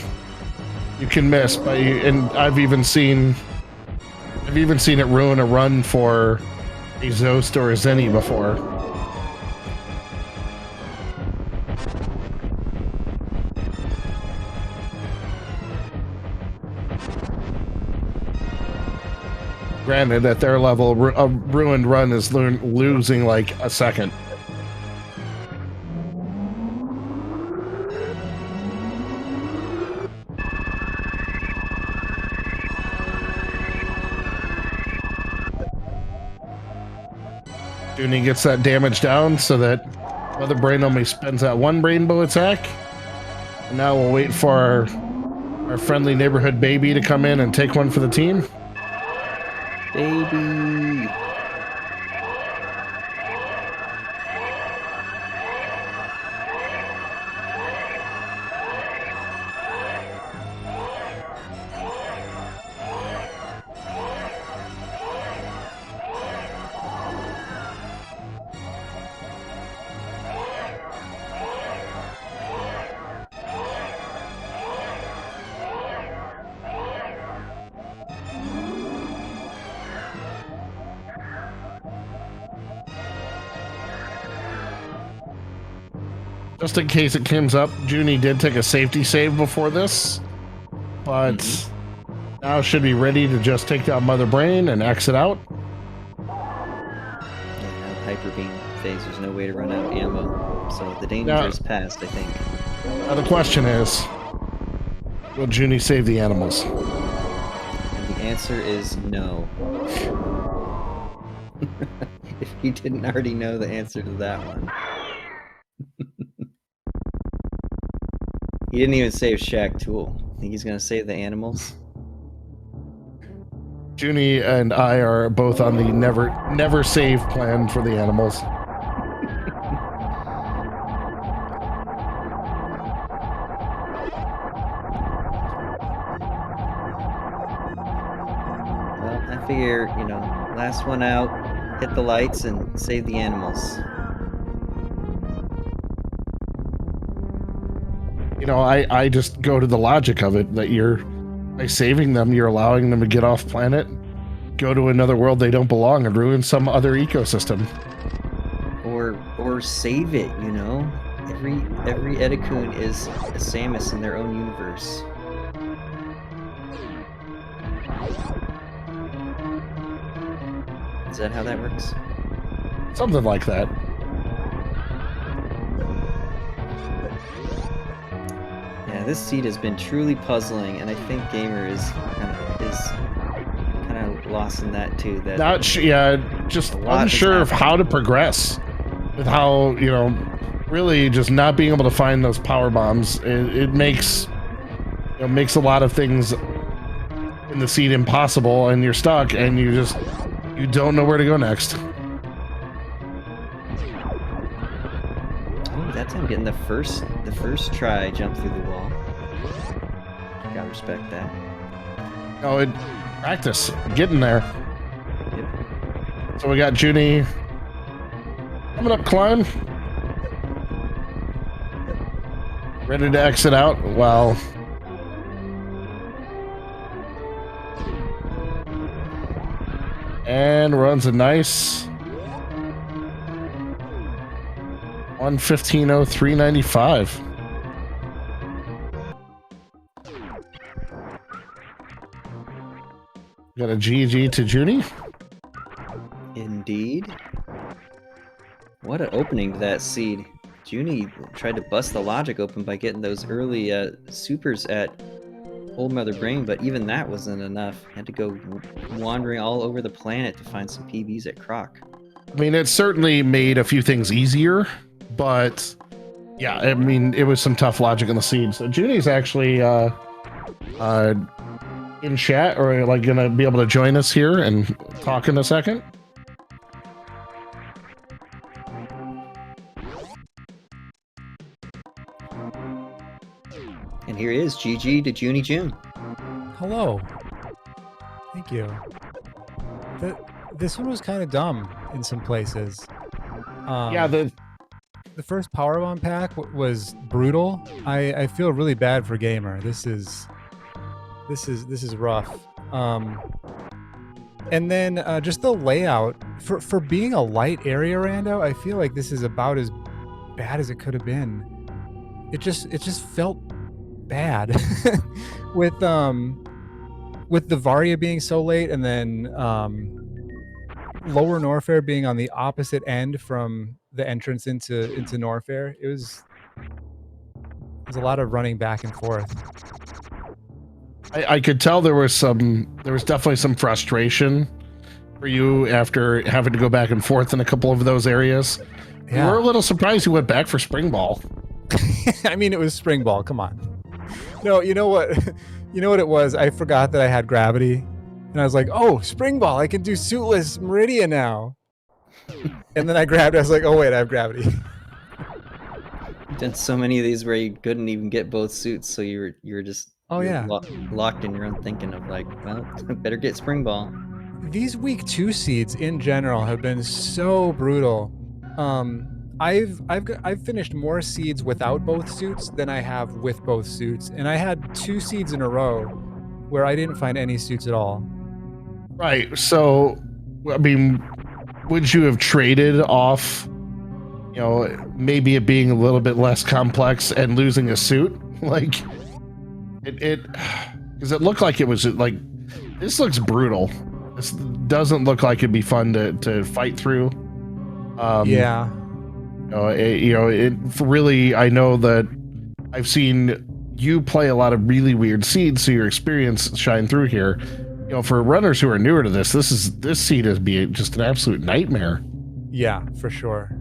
can miss, but and I've even seen it ruin a run for a Zost or a Zenny before. Granted, at their level, a ruined run is losing like a second. Junie gets that damage down so that Mother Brain only spends that one rainbow attack. And now we'll wait for our friendly neighborhood baby to come in and take one for the team.
Baby.
Just in case it comes up, Junie did take a safety save before this, but now should be ready to just take down Mother Brain and exit out.
Yeah, Hyper Beam phase, there's no way to run out of ammo, so the danger is past, I think.
Now the question is, will Junie save the animals?
And the answer is no. If you didn't already know the answer to that one. He didn't even save Shack Tool. Think he's gonna save the animals?
Junie and I are both on the never save plan for the animals.
Well, I figure, you know, last one out, hit the lights and save the animals.
You know, I just go to the logic of it that by saving them, you're allowing them to get off planet, go to another world they don't belong, and ruin some other ecosystem.
Or save it, you know? Every Edikun is a Samus in their own universe. Is that how that works?
Something like that.
Yeah, this seed has been truly puzzling, and I think Gamer is kind of lost in that too. That
just unsure of how to progress, with how, you know, really just not being able to find those power bombs. It makes a lot of things in the seed impossible, and you're stuck, and you don't know where to go next.
Oh, that time getting the first try jump through the wall. Gotta respect that.
Oh, practice getting there.
Yep.
So we got Junie coming up climb, ready to exit out. Wow. And runs a nice 115.03.95. Got a GG to Junie.
Indeed. What an opening to that seed. Junie tried to bust the logic open by getting those early supers at Old Mother Brain, but even that wasn't enough. Had to go wandering all over the planet to find some PBs at Croc.
I mean, it certainly made a few things easier, but yeah, I mean, it was some tough logic in the seed. So Junie's actually in chat, or like gonna be able to join us here and talk in a second.
And here is GG to jooniejoone.
Hello. Thank you. This one was kind of dumb in some places.
Yeah, the
first Powerbomb pack was brutal. I feel really bad for Gamer. This is rough. And then just the layout for being a light area rando, I feel like this is about as bad as it could have been. It just felt bad with the Varia being so late, and then lower Norfair being on the opposite end from the entrance into Norfair. It was a lot of running back and forth.
I could tell there was definitely some frustration for you after having to go back and forth in a couple of those areas.
Yeah.
We're a little surprised you went back for Spring Ball.
I mean, it was Spring Ball. Come on. No, you know what? You know what it was? I forgot that I had gravity, and I was like, "Oh, Spring Ball! I can do suitless Meridia now." And then I grabbed it. I was like, "Oh wait, I have gravity."
You've done so many of these where you couldn't even get both suits, so you were just locked in your own thinking of like, well, better get Spring Ball.
These week 2 seeds in general have been so brutal. I've finished more seeds without both suits than I have with both suits, and I had 2 seeds in a row where I didn't find any suits at all.
Right. So, I mean, would you have traded off, you know, maybe it being a little bit less complex and losing a suit? Like, because it looked like it was like, this looks brutal. This doesn't look like it'd be fun to fight through.
Yeah.
Really, I know that I've seen you play a lot of really weird seeds, so your experience shine through here. You know, for runners who are newer to this seed is be just an absolute nightmare.
Yeah, for sure.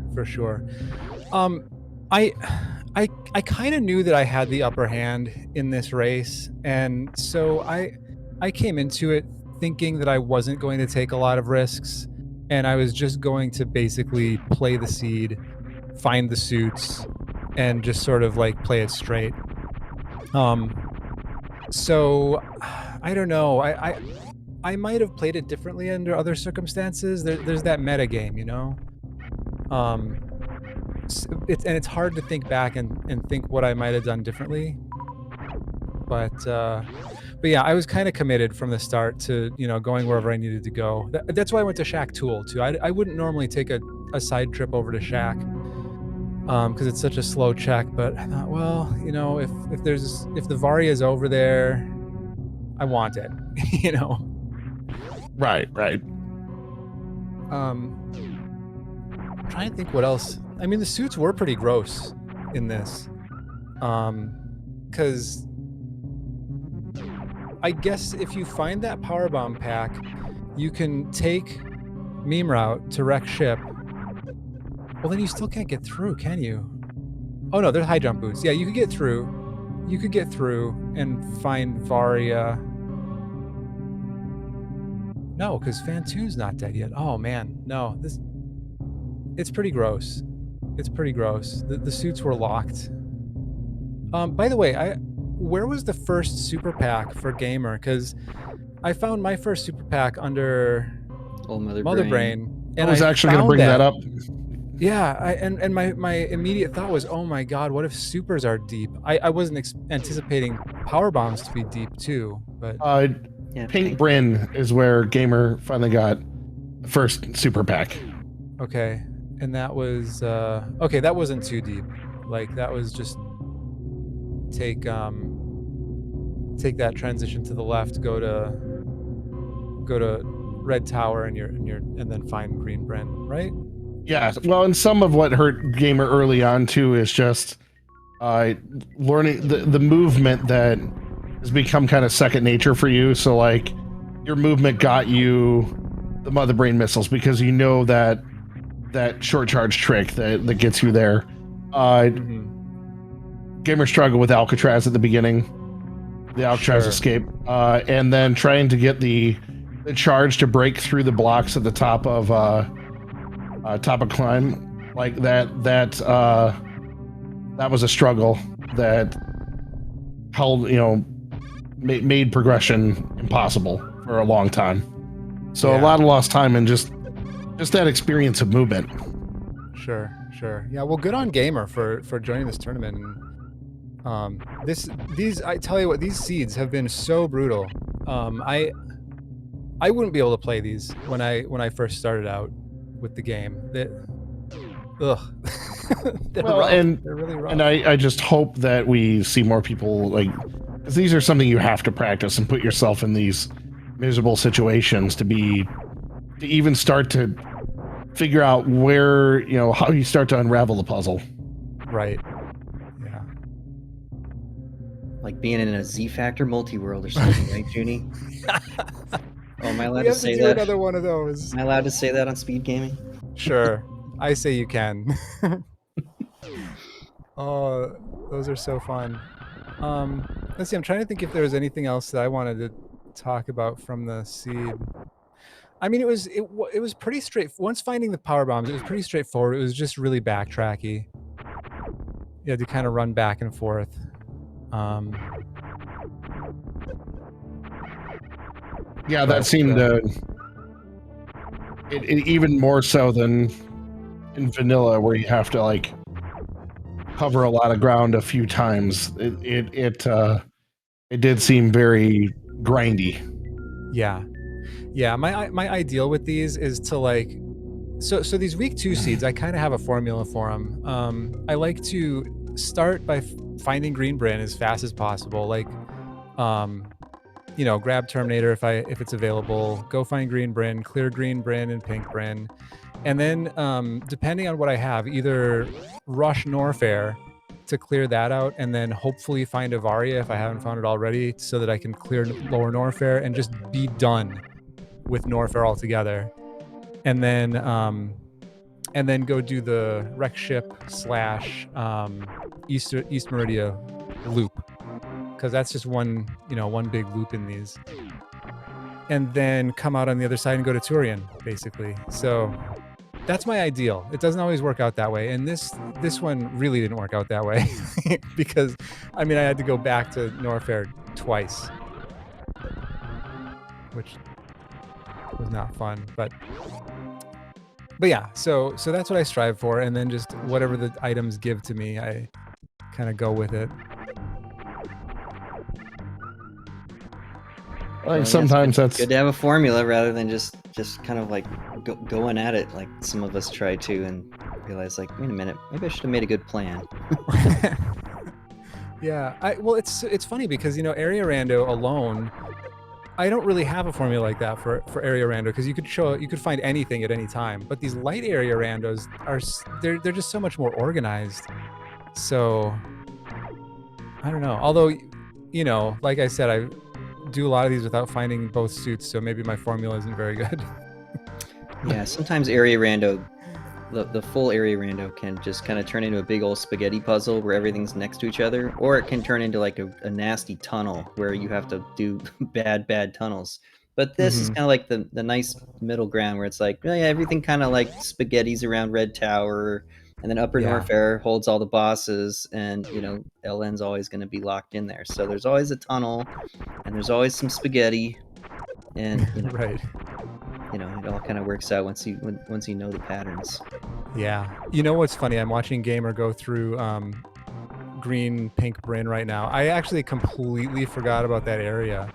I kind of knew that I had the upper hand in this race, and so I came into it thinking that I wasn't going to take a lot of risks, and I was just going to basically play the seed, find the suits, and just sort of like play it straight. So I don't know. I might have played it differently under other circumstances. There's that meta game, you know. It's hard to think back and think what I might have done differently. But yeah, I was kind of committed from the start to, you know, going wherever I needed to go. That's why I went to Shack Tool too. I wouldn't normally take a side trip over to Shack because it's such a slow check. But I thought, well, you know, if the Varia is over there, I want it. You know.
Right.
I'm trying to think what else. I mean, the suits were pretty gross in this, because I guess if you find that Powerbomb pack, you can take meme route to wreck ship. Well, then you still can't get through, can you? Oh no, there's high jump boots. Yeah, you could get through. You could get through and find Varia. No, because Fantoon's not dead yet. Oh man, no. It's pretty gross. It's pretty gross. The suits were locked. By the way, where was the first super pack for Gamer? Because I found my first super pack under
Old Mother
Brain.
And I was actually going to bring that up.
Yeah, and my immediate thought was, oh my god, what if supers are deep? I wasn't anticipating power bombs to be deep too, but
yeah, Pink Bryn is where Gamer finally got the first super pack.
Okay. And that was okay. That wasn't too deep. Like that was just take take that transition to the left, go to Red Tower, and then find Green Bryn, right?
Yeah, well, and some of what hurt Gamer early on too is just uh, learning the movement that has become kind of second nature for you. So like your movement got you the mother brain missiles because you know that short charge trick that gets you there. Gamer struggled with Alcatraz at the beginning, the Alcatraz escape, and then trying to get the charge to break through the blocks at the top of climb like that was a struggle that held, made progression impossible for a long time. So a lot of lost time and just that experience of movement.
Sure. Yeah, well, good on Gamer for joining this tournament. And these I tell you what, these seeds have been so brutal. I wouldn't be able to play these when I first started out with the game. They're rough.
And
they're really rough.
And I just hope that we see more people because these are something you have to practice and put yourself in these miserable situations to even start to figure out where, how you start to unravel the puzzle.
Right. Yeah.
Like being in a Z Factor multi-world or something, right, Junie? Oh, am I allowed to say that?
Another one of those.
Am I allowed to say that on SpeedGaming?
Sure. I say you can. Oh, those are so fun. Let's see, I'm trying to think if there was anything else that I wanted to talk about from the seed. I mean, it was pretty straight. Once finding the power bombs, it was pretty straightforward. It was just really backtracky. You had to kind of run back and forth.
Yeah, that seemed it even more so than in vanilla, where you have to cover a lot of ground a few times. It did seem very grindy.
Yeah. My ideal with these is to so these week 2 seeds, I kind of have a formula for them. I like to start by finding Green Bryn as fast as possible. Grab Terminator if it's available, go find Green Bryn, clear Green Bryn and Pink Bryn, and then depending on what I have, either rush Norfair to clear that out, and then hopefully find Avaria if I haven't found it already, so that I can clear lower Norfair and just be done with Norfair altogether, and then go do the wreck ship / East Meridia loop, because that's just one big loop in these, and then come out on the other side and go to Turian, basically. So that's my ideal. It doesn't always work out that way, and this one really didn't work out that way because I had to go back to Norfair twice, which was not fun, but yeah, so that's what I strive for, and then just whatever the items give to me, I kind of go with it.
Sometimes that's
good to have a formula rather than just kind of going at it like some of us try to, and realize wait a minute, maybe I should have made a good plan.
Yeah, well, it's funny because area rando alone, I don't really have a formula like that for area rando, because you could find anything at any time. But these light area randos they're just so much more organized. So I don't know. Although, like I said, I do a lot of these without finding both suits, so maybe my formula isn't very good.
Yeah, sometimes area rando, the full area rando can just kind of turn into a big old spaghetti puzzle where everything's next to each other, or it can turn into a nasty tunnel where you have to do bad tunnels. But this is kind of like the nice middle ground where it's everything kind of spaghettis around Red Tower, and then Upper Norfair holds all the bosses, and LN's always going to be locked in there. So there's always a tunnel, and there's always some spaghetti, and
right.
It all kind of works out once you know the patterns.
Yeah. What's funny? I'm watching Gamer go through Green Pink Bryn right now. I actually completely forgot about that area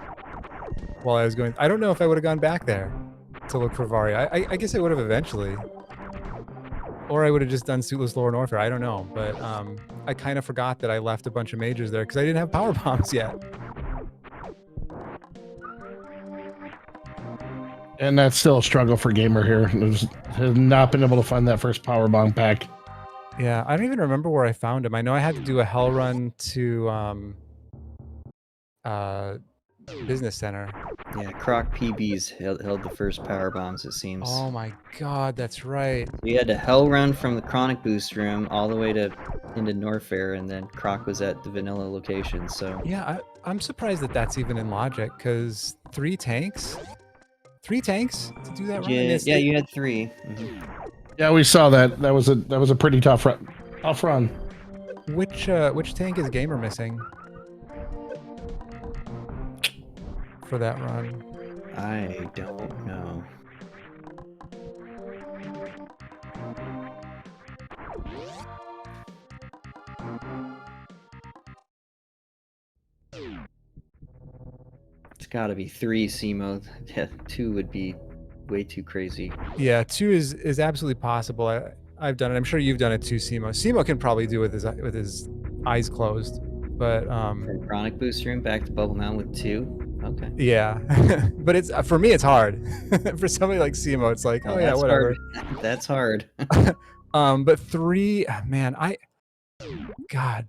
while I was going. I don't know if I would have gone back there to look for Varia. I guess I would have eventually. Or I would have just done Suitless Lore Norfair. I don't know, but I kind of forgot that I left a bunch of majors there because I didn't have power bombs yet.
And that's still a struggle for Gamer here. Has not been able to find that first power bomb pack.
Yeah, I don't even remember where I found him. I know I had to do a hell run to Business Center.
Yeah, Croc PBs held the first power bombs, it seems.
Oh my god, that's right.
We had to hell run from the Chronic Boost room all the way into Norfair, and then Croc was at the vanilla location, so...
Yeah, I'm surprised that that's even in logic, because 3 tanks? 3 tanks to do that run?
Yeah, yeah, you had 3. Mm-hmm.
Yeah, we saw that. That was a pretty tough run.
Which tank is Gamer missing for that run?
I don't know. It's gotta be 3 CMO. Yeah, 2 would be way too crazy.
Yeah, 2 is absolutely possible. I've done it. I'm sure you've done it too, Simo. Simo can probably do it with his eyes closed. But
from Chronic Boost room back to Bubble Mountain with 2. Okay.
Yeah, but it's for me it's hard. For somebody like Simo, it's like, oh yeah, whatever.
Hard. That's hard.
But 3, man, God,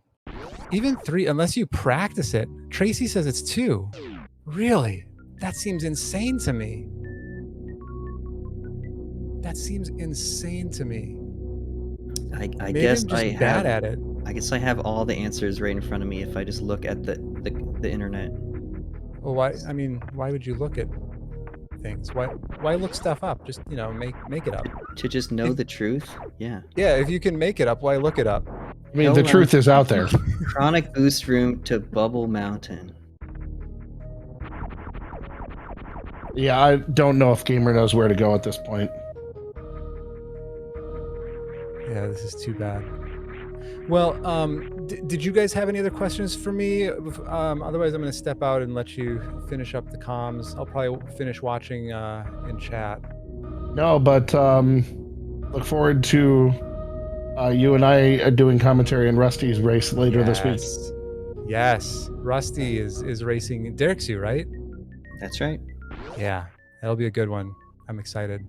even 3, unless you practice it. Tracy says it's 2. Really? That seems insane to me. That seems insane to me.
I
Maybe
guess
I'm just
I
bad
have.
at it.
I guess I have all the answers right in front of me if I just look at the internet.
Well, why? I mean, why would you look at things? Why look stuff up? Just make it up.
To just know the truth? Yeah.
Yeah, if you can make it up, why look it up?
I mean, the truth is out there.
Chronic Boost room to Bubble Mountain.
Yeah, I don't know if Gamer knows where to go at this point.
Yeah, this is too bad. Well, did you guys have any other questions for me? Otherwise, I'm going to step out and let you finish up the comms. I'll probably finish watching in chat.
No, but look forward to you and I doing commentary on Rusty's race later this week.
Yes, Rusty is racing Dereksu, right?
That's right.
Yeah, that'll be a good one. I'm excited.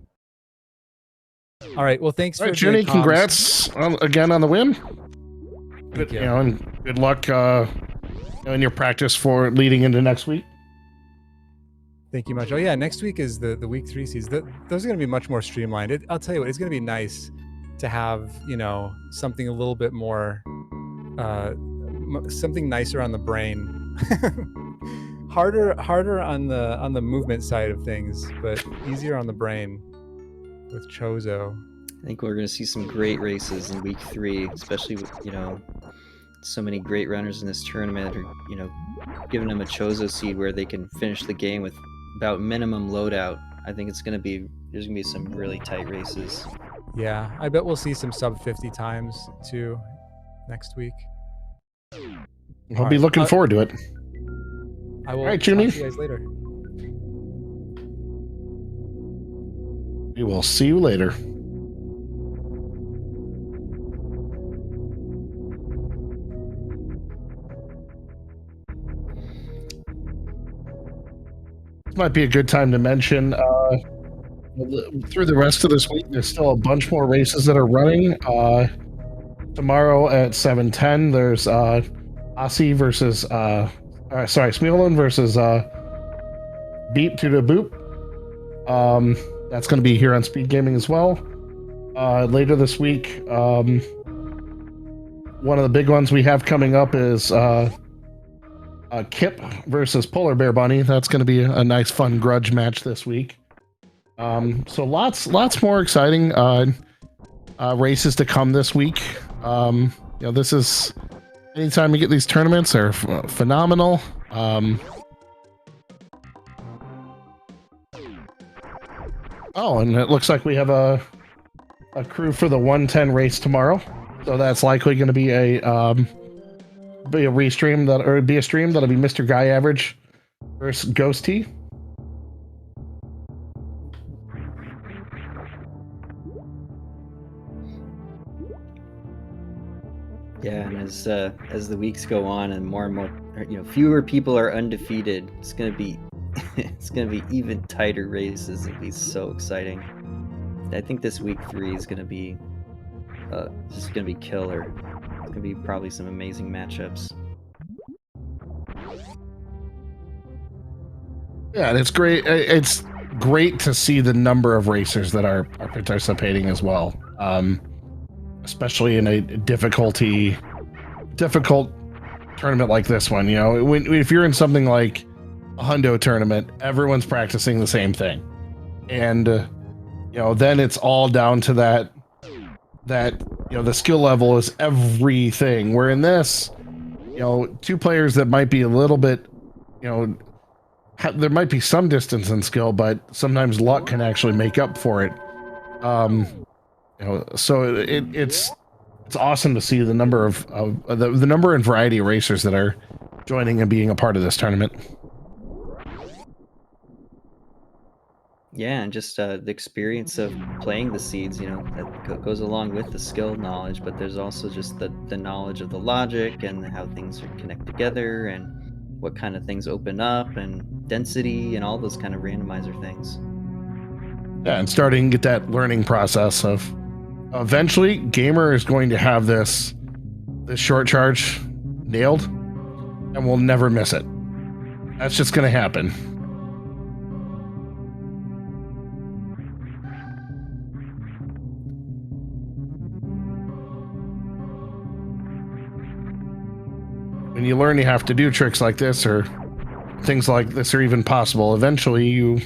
All right. Well, thanks for
Joonie, congrats again on the win.
Thank you.
And good luck in your practice for leading into next week.
Thank you much. Oh yeah, next week is the week 3 seeds. Those are going to be much more streamlined. I'll tell you what, it's going to be nice to have something a little bit more, something nicer on the brain. harder on the movement side of things, but easier on the brain with Chozo.
I think we're going to see some great races in week 3, especially with, so many great runners in this tournament are, giving them a Chozo seed where they can finish the game with about minimum loadout. I think there's going to be some really tight races.
Yeah, I bet we'll see some sub 50 times too next week.
I'll be looking forward to it.
I will.
All right,
talk
Joonie.
to you guys later.
We will see you later. This might be a good time to mention through the rest of this week, there's still a bunch more races that are running. Tomorrow at 7:10, there's Aussie versus Smealin versus Beep to the Boop. That's going to be here on SpeedGaming as well. Later this week, one of the big ones we have coming up is Kip versus Polar Bear Bunny. That's going to be a nice, fun grudge match this week. So lots more exciting races to come this week. This is anytime you get these tournaments, they're phenomenal. Oh, and it looks like we have a crew for the 110 race tomorrow. So that's likely going to be a stream that'll be Mr. Guy Average versus Ghosty.
Yeah, and as the weeks go on and more, fewer people are undefeated, it's gonna be it's gonna be even tighter races. It'll be so exciting. I think this week 3 is gonna be just gonna be killer. It's gonna be probably some amazing matchups.
Yeah, and it's great. It's great to see the number of racers that are participating as well, especially in a difficult tournament like this one. You know, if you're in something like a hundo tournament, everyone's practicing the same thing, and you know, then it's all down to that you know, the skill level is everything. Where in this, you know, two players that might be a little bit, you know, there might be some distance in skill, but sometimes luck can actually make up for it. You know, so it's awesome to see the number of the number and variety of racers that are joining and being a part of this tournament.
Yeah, and just the experience of playing the seeds, that goes along with the skill knowledge, but there's also just the knowledge of the logic and how things are connect together and what kind of things open up and density and all those kind of randomizer things.
Yeah, and starting to get that learning process of eventually Gamer is going to have this short charge nailed and we'll never miss it. That's just going to happen. When you learn you have to do tricks like this or things like this are even possible, eventually you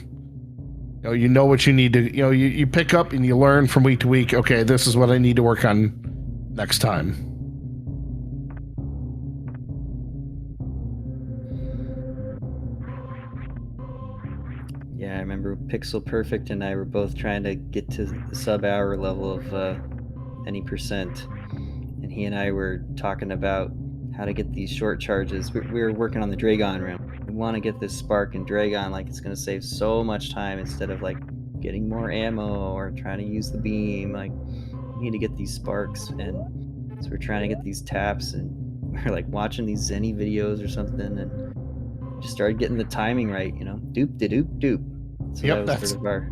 know what you need to, you pick up and you learn from week to week. Okay, this is what I need to work on next time.
Yeah, I remember Pixel Perfect and I were both trying to get to the sub-hour level of any percent, and he and I were talking about how to get these short charges. We were working on the Dragon room. We want to get this spark and Dragon, like it's going to save so much time instead of like getting more ammo or trying to use the beam. Like we need to get these sparks, and so we're trying to get these taps, and we're like watching these Zenny videos or something, and just started getting the timing right. Doop de doop doop. So
Yep,
that was sort of our.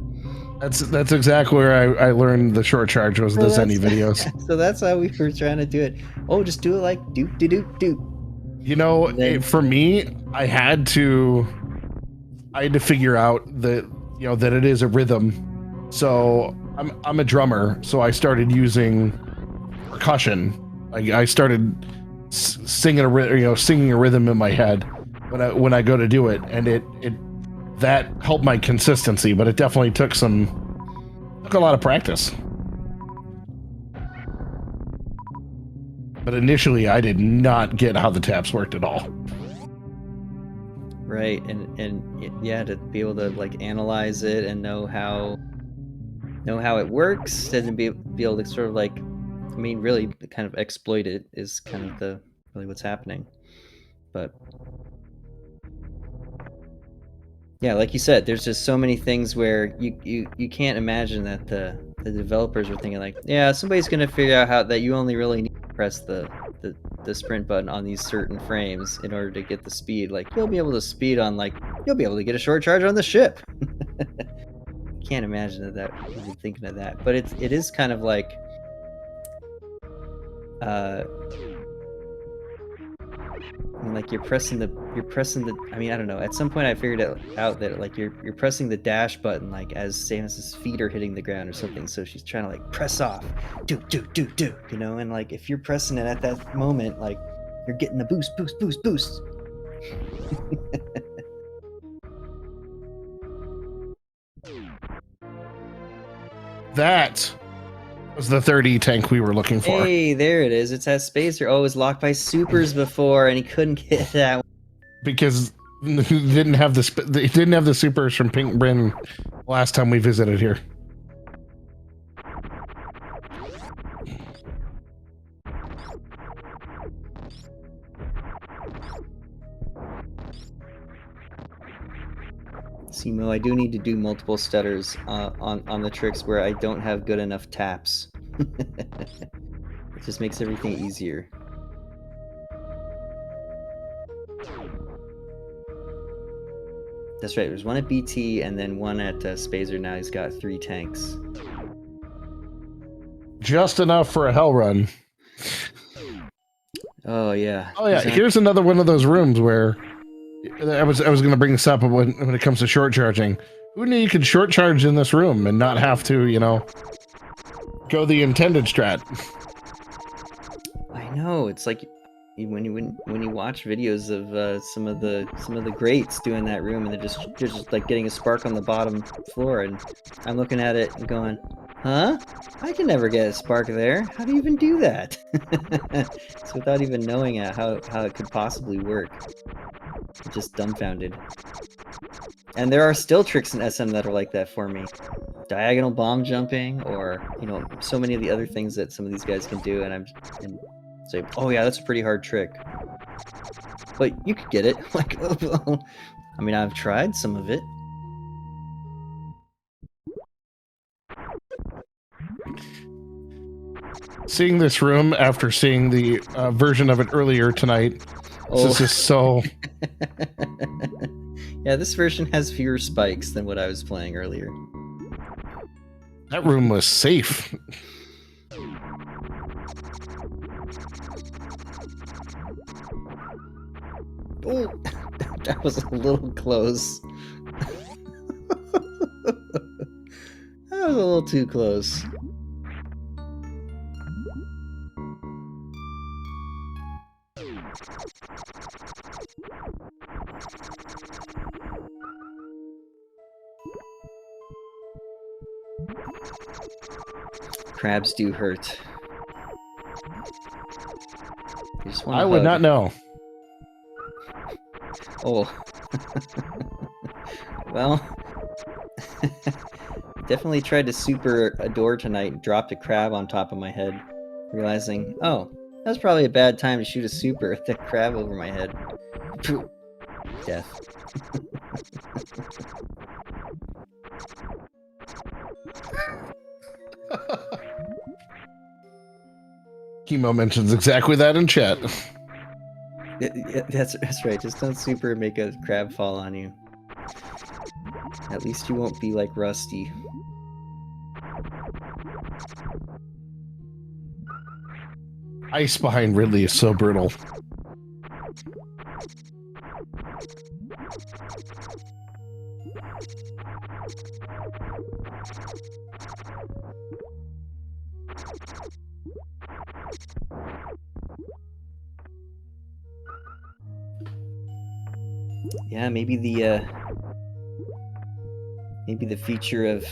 That's exactly where I learned the short charge was the Zenny videos.
So that's how we were trying to do it. Oh, just do it like doop de doop doop.
You know, for me, I had to figure out that that it is a rhythm. So I'm a drummer, so I started using percussion. I started singing a rhythm in my head when I go to do it, and it that helped my consistency, but it definitely took a lot of practice. But initially, I did not get how the taps worked at all.
Right, and yeah, to be able to like analyze it and know how it works, and be able to sort of like, really kind of exploit it is kind of really what's happening. But yeah, like you said, there's just so many things where you can't imagine that the developers were thinking like, yeah, somebody's gonna figure out how that you only really need to press the sprint button on these certain frames in order to get the speed. Like you'll be able to speed on you'll be able to get a short charge on the ship. Can't imagine that you're thinking of that, but it is kind of like like you're pressing the I don't know, at some point I figured out that like you're pressing the dash button like as Samus's feet are hitting the ground or something, so she's trying to like press off do and like if you're pressing it at that moment, like you're getting the boost
That was the 30 tank we were looking for.
Hey, there it is. It's that spacer. Oh, it was locked by supers before, and he couldn't get that one.
Because it didn't have the supers from Pink Bryn last time we visited here.
Simo, I do need to do multiple stutters on the tricks where I don't have good enough taps. It just makes everything easier. That's right. There's one at BT and then one at Spazer. Now he's got 3 tanks.
Just enough for a hell run.
Oh yeah.
Oh yeah. Here's another one of those rooms where I was going to bring this up when it comes to short charging. Who knew you could short charge in this room and not have to, you know, go the intended strat?
I know. It's like when you watch videos of some of the greats doing that room, and they're just like getting a spark on the bottom floor, and I'm looking at it and going, huh? I can never get a spark there. How do you even do that? So without even knowing how it could possibly work, I'm just dumbfounded. And there are still tricks in SM that are like that for me. Diagonal bomb jumping, or so many of the other things that some of these guys can do, and say, oh yeah, that's a pretty hard trick. But you could get it. Like, I mean, I've tried some of it.
Seeing this room after seeing the version of it earlier tonight, this is just so...
Yeah, this version has fewer spikes than what I was playing earlier.
That room was safe.
Oh, that was a little close. That was a little too close. Crabs do hurt.
I would not know.
Oh. Well, definitely tried to super a door tonight and dropped a crab on top of my head, realizing, oh, that's probably a bad time to shoot a super with that crab over my head. Death.
Chemo mentions exactly that in chat.
Yeah, that's right. Just don't super make a crab fall on you. At least you won't be like Rusty.
Ice behind Ridley is so brutal.
Yeah, maybe the feature of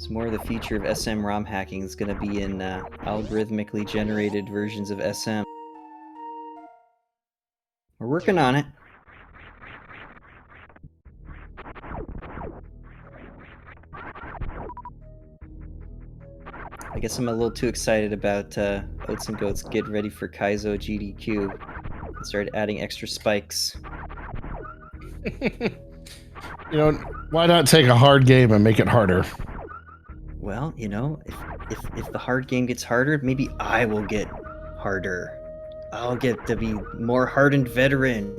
more of the feature of SM ROM hacking is going to be in algorithmically generated versions of SM. We're working on it. I guess I'm a little too excited about Oats and Goats getting ready for Kaizo GDQ. And started adding extra spikes.
You know, why not take a hard game and make it harder?
Well, you know, if the hard game gets harder, maybe I will get harder. I'll get to be more hardened veteran.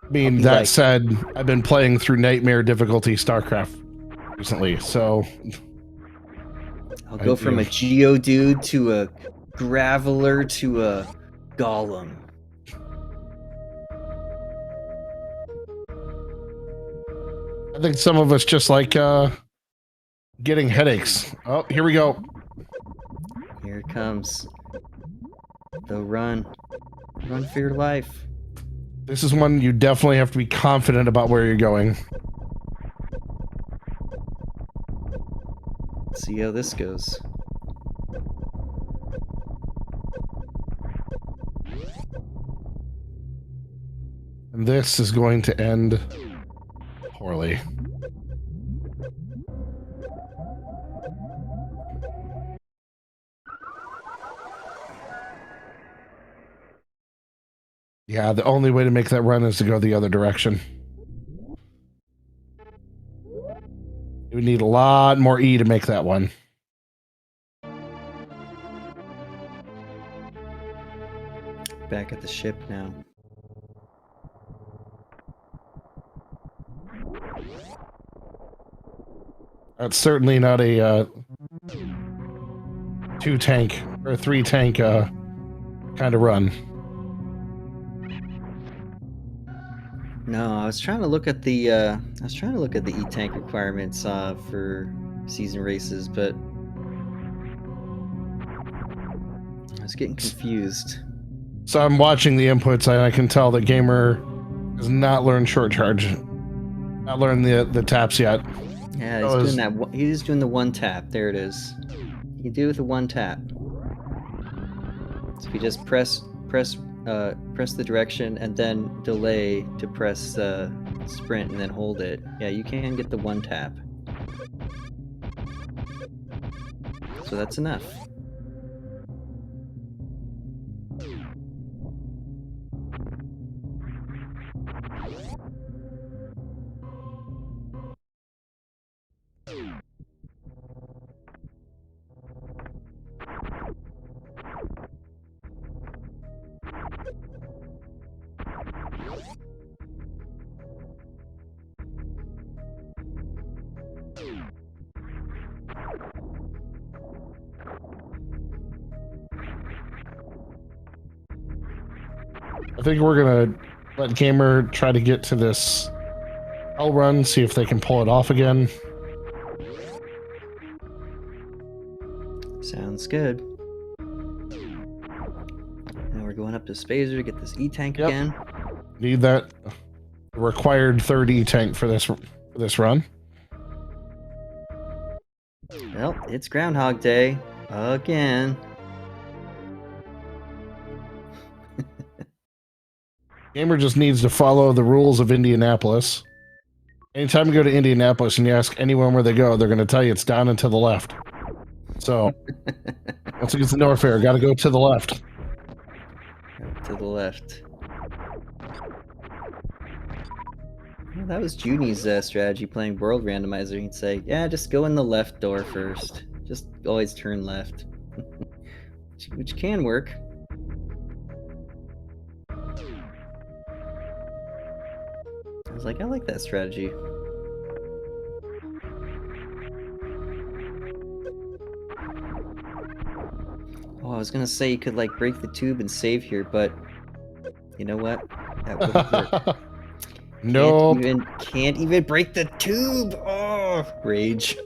I mean, that said, I've been playing through Nightmare difficulty StarCraft recently, so...
I'll go from a Geodude to a Graveler to a Golem.
I think some of us just like getting headaches. Oh, here we go.
Here it comes. The run. Run for your life.
This is one you definitely have to be confident about where you're going.
Let's see how this goes.
And this is going to end poorly. Yeah, the only way to make that run is to go the other direction. You would need a lot more E to make that one.
Back at the ship now.
That's certainly not a 2-tank or 3-tank kind of run.
No, I was trying to look at the E-tank requirements for season races, but I was getting confused.
So I'm watching the inputs and I can tell that Gamer has not learned short charge, not learned the taps yet.
Yeah, he's doing that. He's doing the one tap. There it is. You can do it with the one tap. So if you just press the direction and then delay to press sprint and then hold it, yeah, you can get the one tap. So that's enough.
I think we're gonna let Gamer try to get to this L run, see if they can pull it off again.
Sounds good. Now we're going up to Spazer to get this E-tank again.
Need that required third E-tank for this run.
Well, it's Groundhog Day again.
Gamer just needs to follow the rules of Indianapolis. Anytime you go to Indianapolis and you ask anyone where they go, they're going to tell you it's down and to the left. So, once it gets to Norfair, got to go to the left.
To the left. Well, that was Junie's strategy playing World Randomizer. He'd say, yeah, just go in the left door first. Just always turn left. which can work. I was like, I like that strategy. Oh, I was gonna say you could like break the tube and save here, but you know what? That wouldn't work.
Nope.
Can't even break the tube. Oh, rage.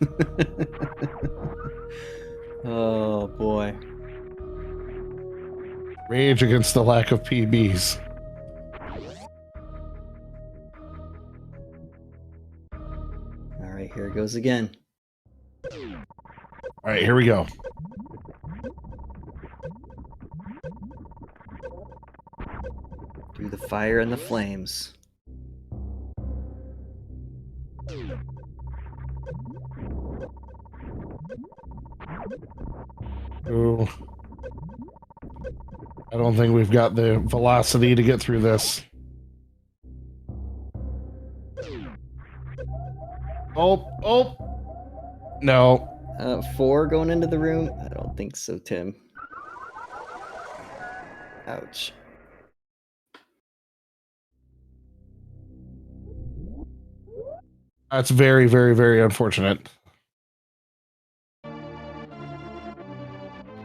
Oh boy.
Rage against the lack of PBs.
All right, here it goes again.
All right, here we go.
Through the fire and the flames.
Ooh. I don't think we've got the velocity to get through this. Oh. No.
4 going into the room? I don't think so, Tim. Ouch.
That's very, very, very unfortunate.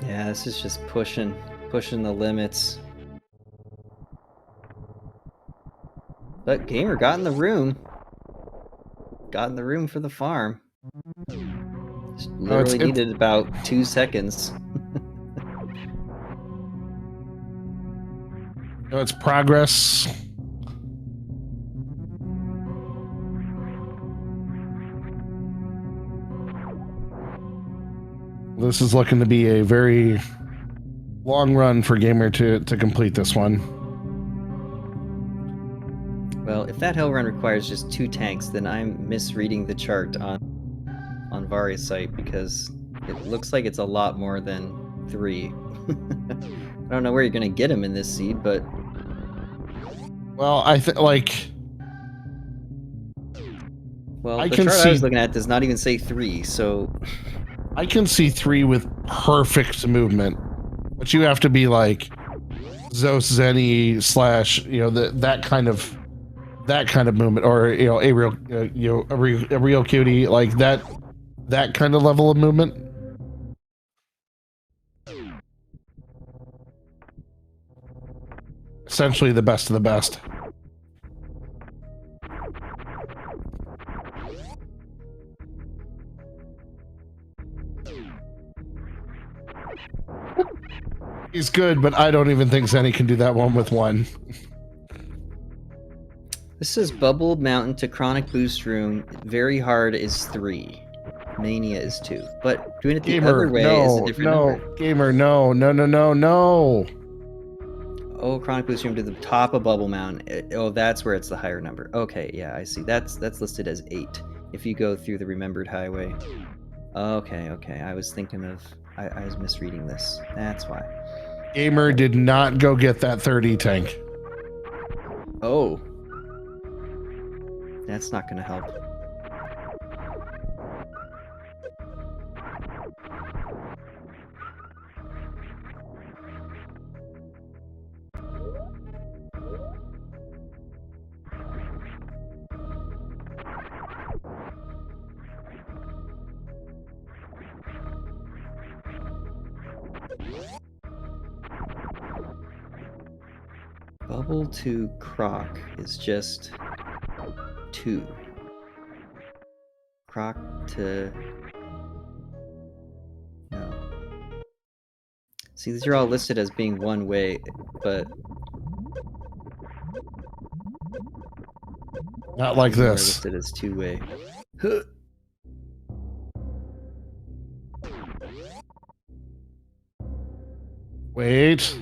Yeah, this is just pushing the limits. But Gamer got in the room. Got in the room for the farm. Just literally needed about 2 seconds.
No, it's progress. This is looking to be a very long run for Gamer to complete this one.
Well, if that hell run requires just 2 tanks, then I'm misreading the chart on Vari's site because it looks like it's a lot more than 3. I don't know where you're gonna get him in this seed, but
well, I think like.
Well, the chart I was looking at does not even say 3, so.
I can see 3 with perfect movement, but you have to be like Zos Zenny / that kind of movement, or a real cutie like that. that kind of level of movement. Essentially the best of the best. He's good, but I don't even think Zenny can do that one with one.
This says Bubble Mountain to Chronic Boost Room. Very hard is 3. Mania is 2. But doing it the other way is a different number.
Gamer, no.
Oh, Chronic Boost Room to the top of Bubble Mountain. Oh, that's where it's the higher number. Okay, yeah, I see. That's listed as 8 if you go through the Remembered Highway. Okay. I was thinking of... I was misreading this. That's why.
Gamer did not go get that 30 tank.
Oh. That's not going to help. Bubble to Croc is just 2. Croc to... No. See, these are all listed as being one way, but...
Not like
these are
this.
listed as 2-way.
Wait.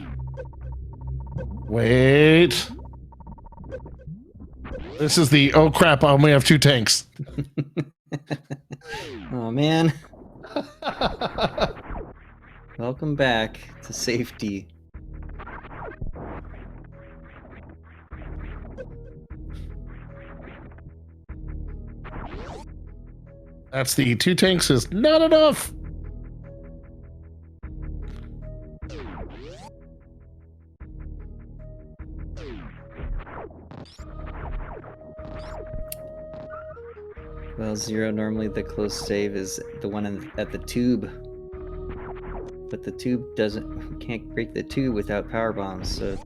This is the, oh crap, I only have 2 tanks.
Oh man. Welcome back to safety.
That's the 2 tanks is not enough.
Well, 0, normally the close save is the one at the tube. But the tube can't break the tube without power bombs, so...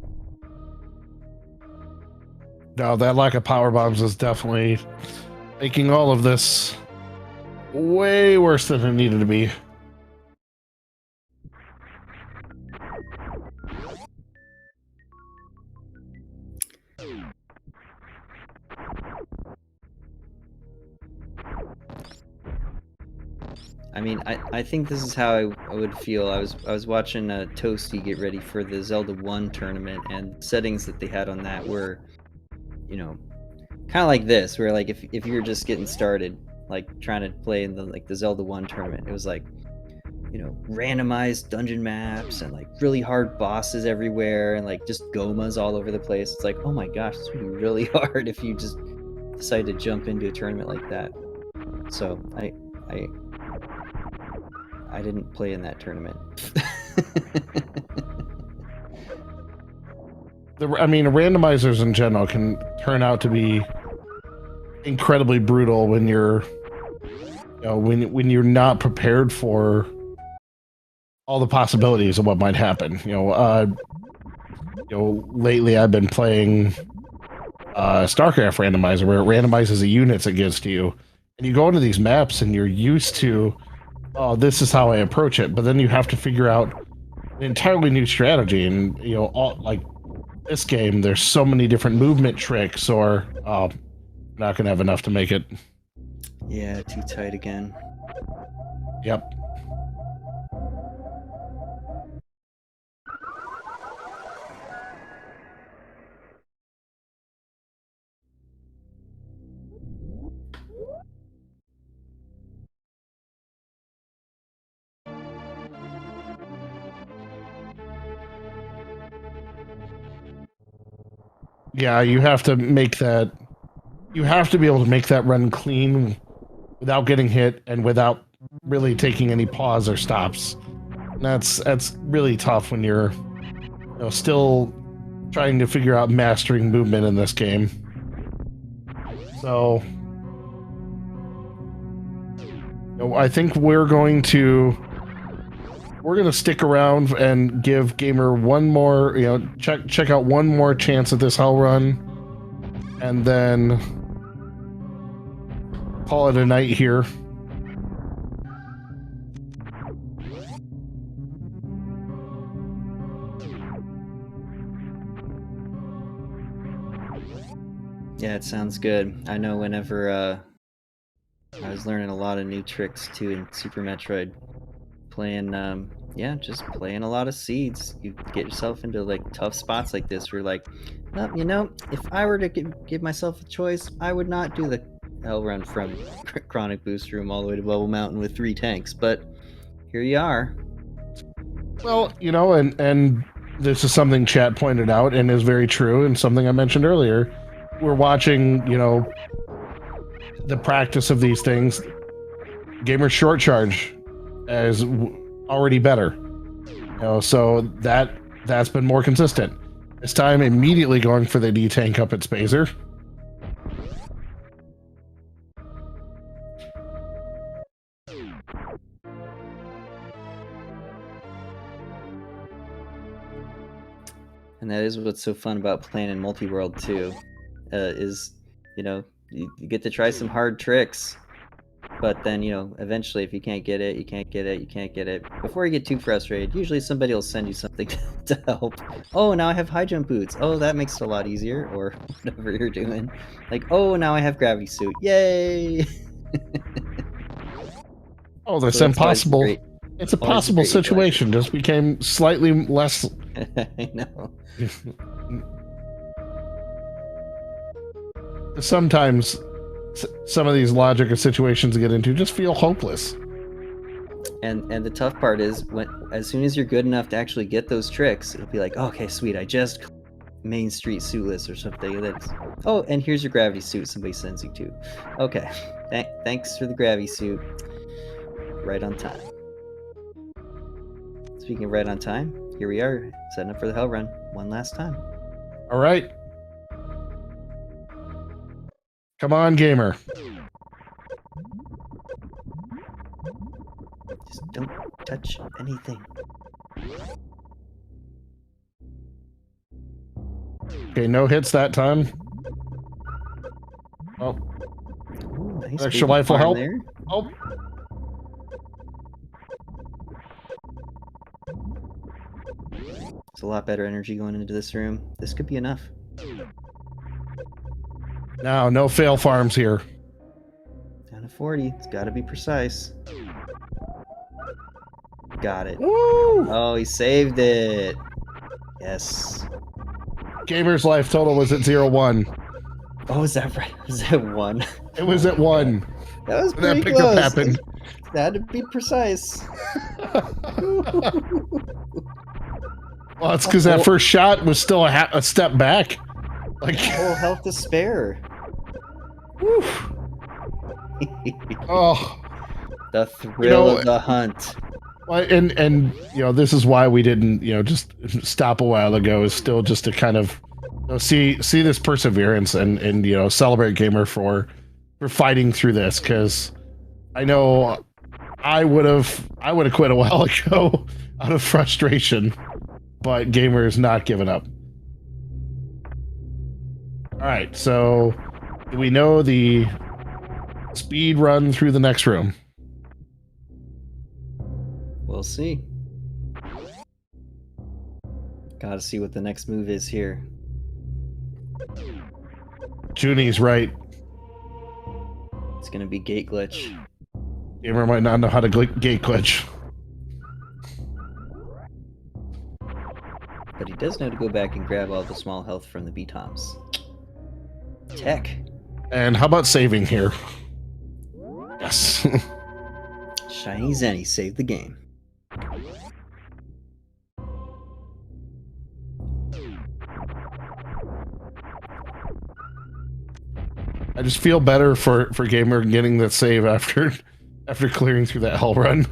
No, that lack of power bombs is definitely making all of this way worse than it needed to be.
I mean, I think this is how I would feel. I was watching Toasty get ready for the Zelda 1 tournament, and settings that they had on that were, you know, kind of like this, where like if you're just getting started, like trying to play in the Zelda 1 tournament, it was like, you know, randomized dungeon maps and like really hard bosses everywhere and like just gomas all over the place. It's like, oh my gosh, this would be really hard if you just decide to jump into a tournament like that. So I didn't play in that tournament.
I mean, randomizers in general can turn out to be incredibly brutal when you're, you know, when you're not prepared for all the possibilities of what might happen. Lately I've been playing StarCraft Randomizer, where it randomizes the units against you, and you go into these maps and you're used to, oh, this is how I approach it, but then you have to figure out an entirely new strategy, and like this game, there's so many different movement tricks, or not gonna have enough to make it.
Yeah, too tight again.
Yep. Yeah, you have to make that. You have to be able to make that run clean without getting hit and without really taking any pause or stops. And that's really tough when you're, still trying to figure out mastering movement in this game. So, I think we're going to stick around and give Gamer one more, check out one more chance at this hell run, and then call it a night here.
Yeah, it sounds good. I know whenever I was learning a lot of new tricks too in Super Metroid, playing just playing a lot of seeds. You get yourself into like tough spots like this where you're like, well, if I were to give myself a choice, I would not do the hell run from Chronic Boost Room all the way to Bubble Mountain with 3 tanks, but here you are.
Well, and this is something chat pointed out and is very true, and something I mentioned earlier. We're watching, the practice of these things. Gamer's short charge is already better, so that's been more consistent. This time, immediately going for the D tank up at Spazer.
And that is what's so fun about playing in multi-world too, is you get to try some hard tricks, but then eventually if you can't get it, you can't get it, you can't get it. Before you get too frustrated, usually somebody will send you something to help. Oh, now I have high jump boots. Oh, that makes it a lot easier, or whatever you're doing. Like, oh, now I have gravity suit. Yay!
Oh, that's impossible. It's a possible situation. Just became slightly less.
I know.
Sometimes some of these logic or situations you get into just feel hopeless.
And the tough part is as soon as you're good enough to actually get those tricks, it'll be like, oh, okay, sweet, I just Main Street suitless or something. Oh, and here's your gravity suit somebody sends you to. Okay, thanks for the gravity suit. Right on time. Speaking of right on time, here we are, setting up for the hell run one last time.
All right. Come on, Gamer.
Just don't touch anything.
Okay, no hits that time. Oh.
Ooh, nice
Extra life will help.
There.
Oh.
It's a lot better energy going into this room. This could be enough.
Now, no fail farms here.
Down to 40. It's got to be precise. Got it.
Woo!
Oh, he saved it. Yes.
Gamer's life total was at 0-1.
Oh, is that right? Was that 1?
It was at 1.
That was pretty
that pickup
close.
Happened.
That had to be precise.
Well, it's because that first shot was still a step back. Like
full health to spare.
Oh,
the thrill of the hunt.
And this is why we didn't just stop a while ago. Is still just to kind of see this perseverance and celebrate Gamer for fighting through this, because I know I would have quit a while ago out of frustration, but Gamer is not giving up. All right, so do we know the speed run through the next room?
We'll see. Gotta see what the next move is here.
Junie's right.
It's gonna be gate glitch.
Gamer might not know how to gate glitch.
But he does know to go back and grab all the small health from the B-toms. Tech.
And how about saving here? Yes.
Shiny Zenny saved the game.
I just feel better for Gamer getting that save after clearing through that hell run.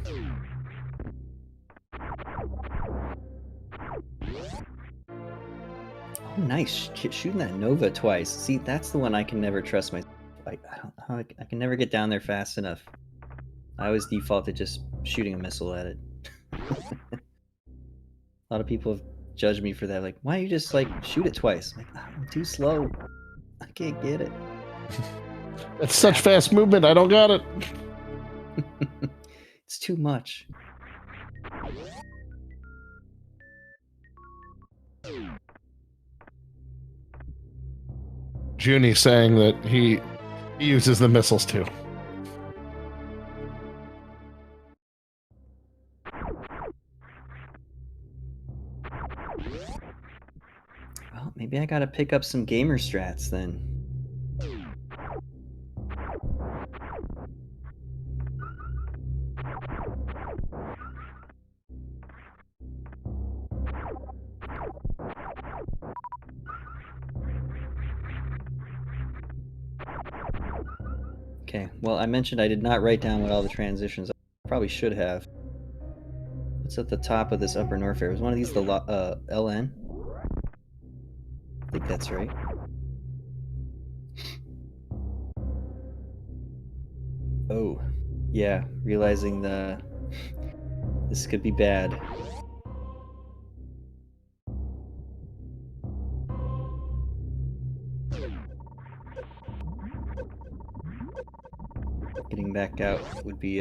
Oh, nice. Shooting that Nova twice. See, that's the one I can never trust myself. I don't know. I can never get down there fast enough. I always default to just shooting a missile at it. A lot of people have judged me for that. Like, why don't you just like shoot it twice? I'm like, I'm too slow. I can't get it.
It's such fast movement. I don't got it.
It's too much.
Junie saying that he uses the missiles too.
Well, maybe I gotta pick up some gamer strats then. Okay, well, I mentioned I did not write down what all the transitions are. I probably should have. What's at the top of this upper Norfair? Was one of these the LN? I think that's right. Oh, yeah, realizing this could be bad. Getting back out would be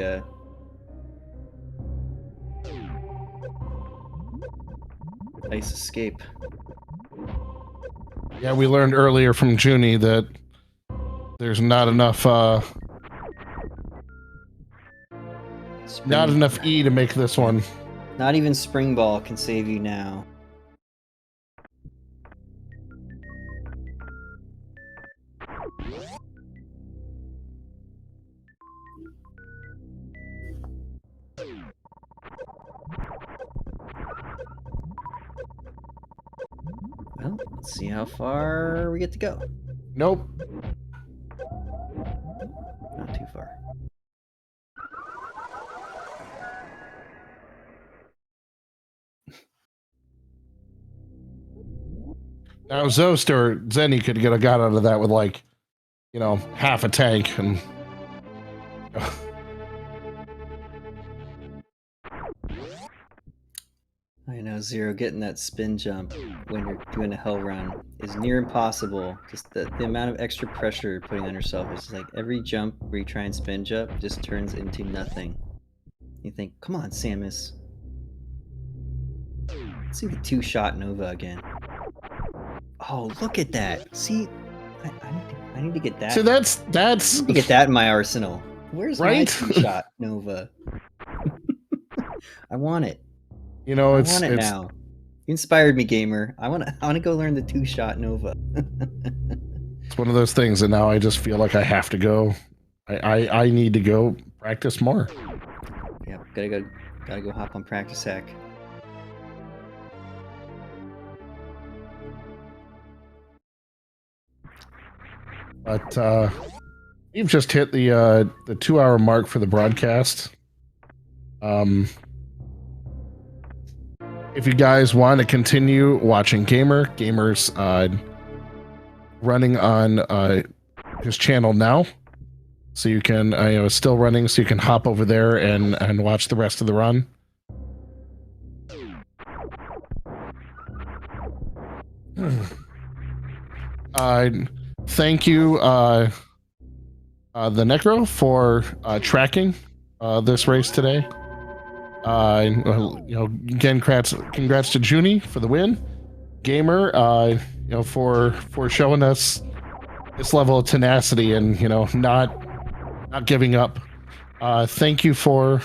nice escape.
Yeah, we learned earlier from Junie that there's not enough E to make this one.
Not even Spring Ball can save you now. Well, let's see how far we get to go.
Nope.
Not too far.
Now Zost or Zenny could get a got out of that with like, you know, half a tank and
I know, Zero, getting that spin jump when you're doing a hell run is near impossible. Just the amount of extra pressure you're putting on yourself is like every jump where you try and spin jump just turns into nothing. You think, come on, Samus. Let's see the two-shot Nova again. Oh, look at that. See, I need to get that.
so that's
I need to get that in my arsenal. Where's my
Right?
two-shot Nova? I want it.
you know
I
it's
want it now. You inspired me, gamer. I want to go learn the two-shot Nova.
it's one of those things that now I just feel like I have to go. I need to go practice more.
Yep, gotta go hop on practice hack.
But we've just hit the 2-hour mark for the broadcast. If you guys want to continue watching Gamer's running on his channel now, so you can it's still running, so you can hop over there and watch the rest of the run. Thank you, the Necro, for tracking this race today. Again, congrats to Junie for the win. Gamer, for showing us this level of tenacity and not giving up. Thank you for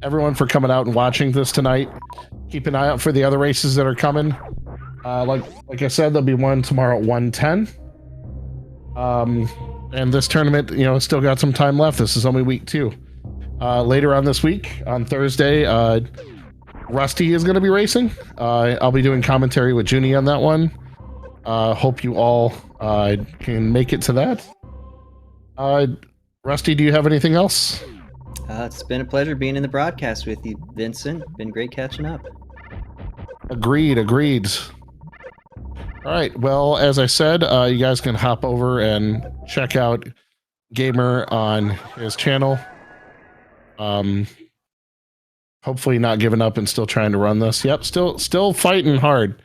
everyone for coming out and watching this tonight. Keep an eye out for the other races that are coming. Like I said, there'll be one tomorrow at 1:10. And this tournament, still got some time left. This is only week 2. Later on this week, on Thursday, Rusty is going to be racing. I'll be doing commentary with Junie on that one. Hope you all can make it to that. Rusty, do you have anything else?
It's been a pleasure being in the broadcast with you, Vincent. Been great catching up.
Agreed. All right. Well, as I said, you guys can hop over and check out Gamer on his channel. Hopefully not giving up and still trying to run this. Yep, still fighting hard.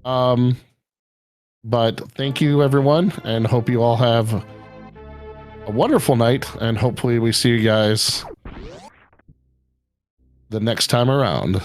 But thank you everyone, and hope you all have a wonderful night, and hopefully we see you guys the next time around.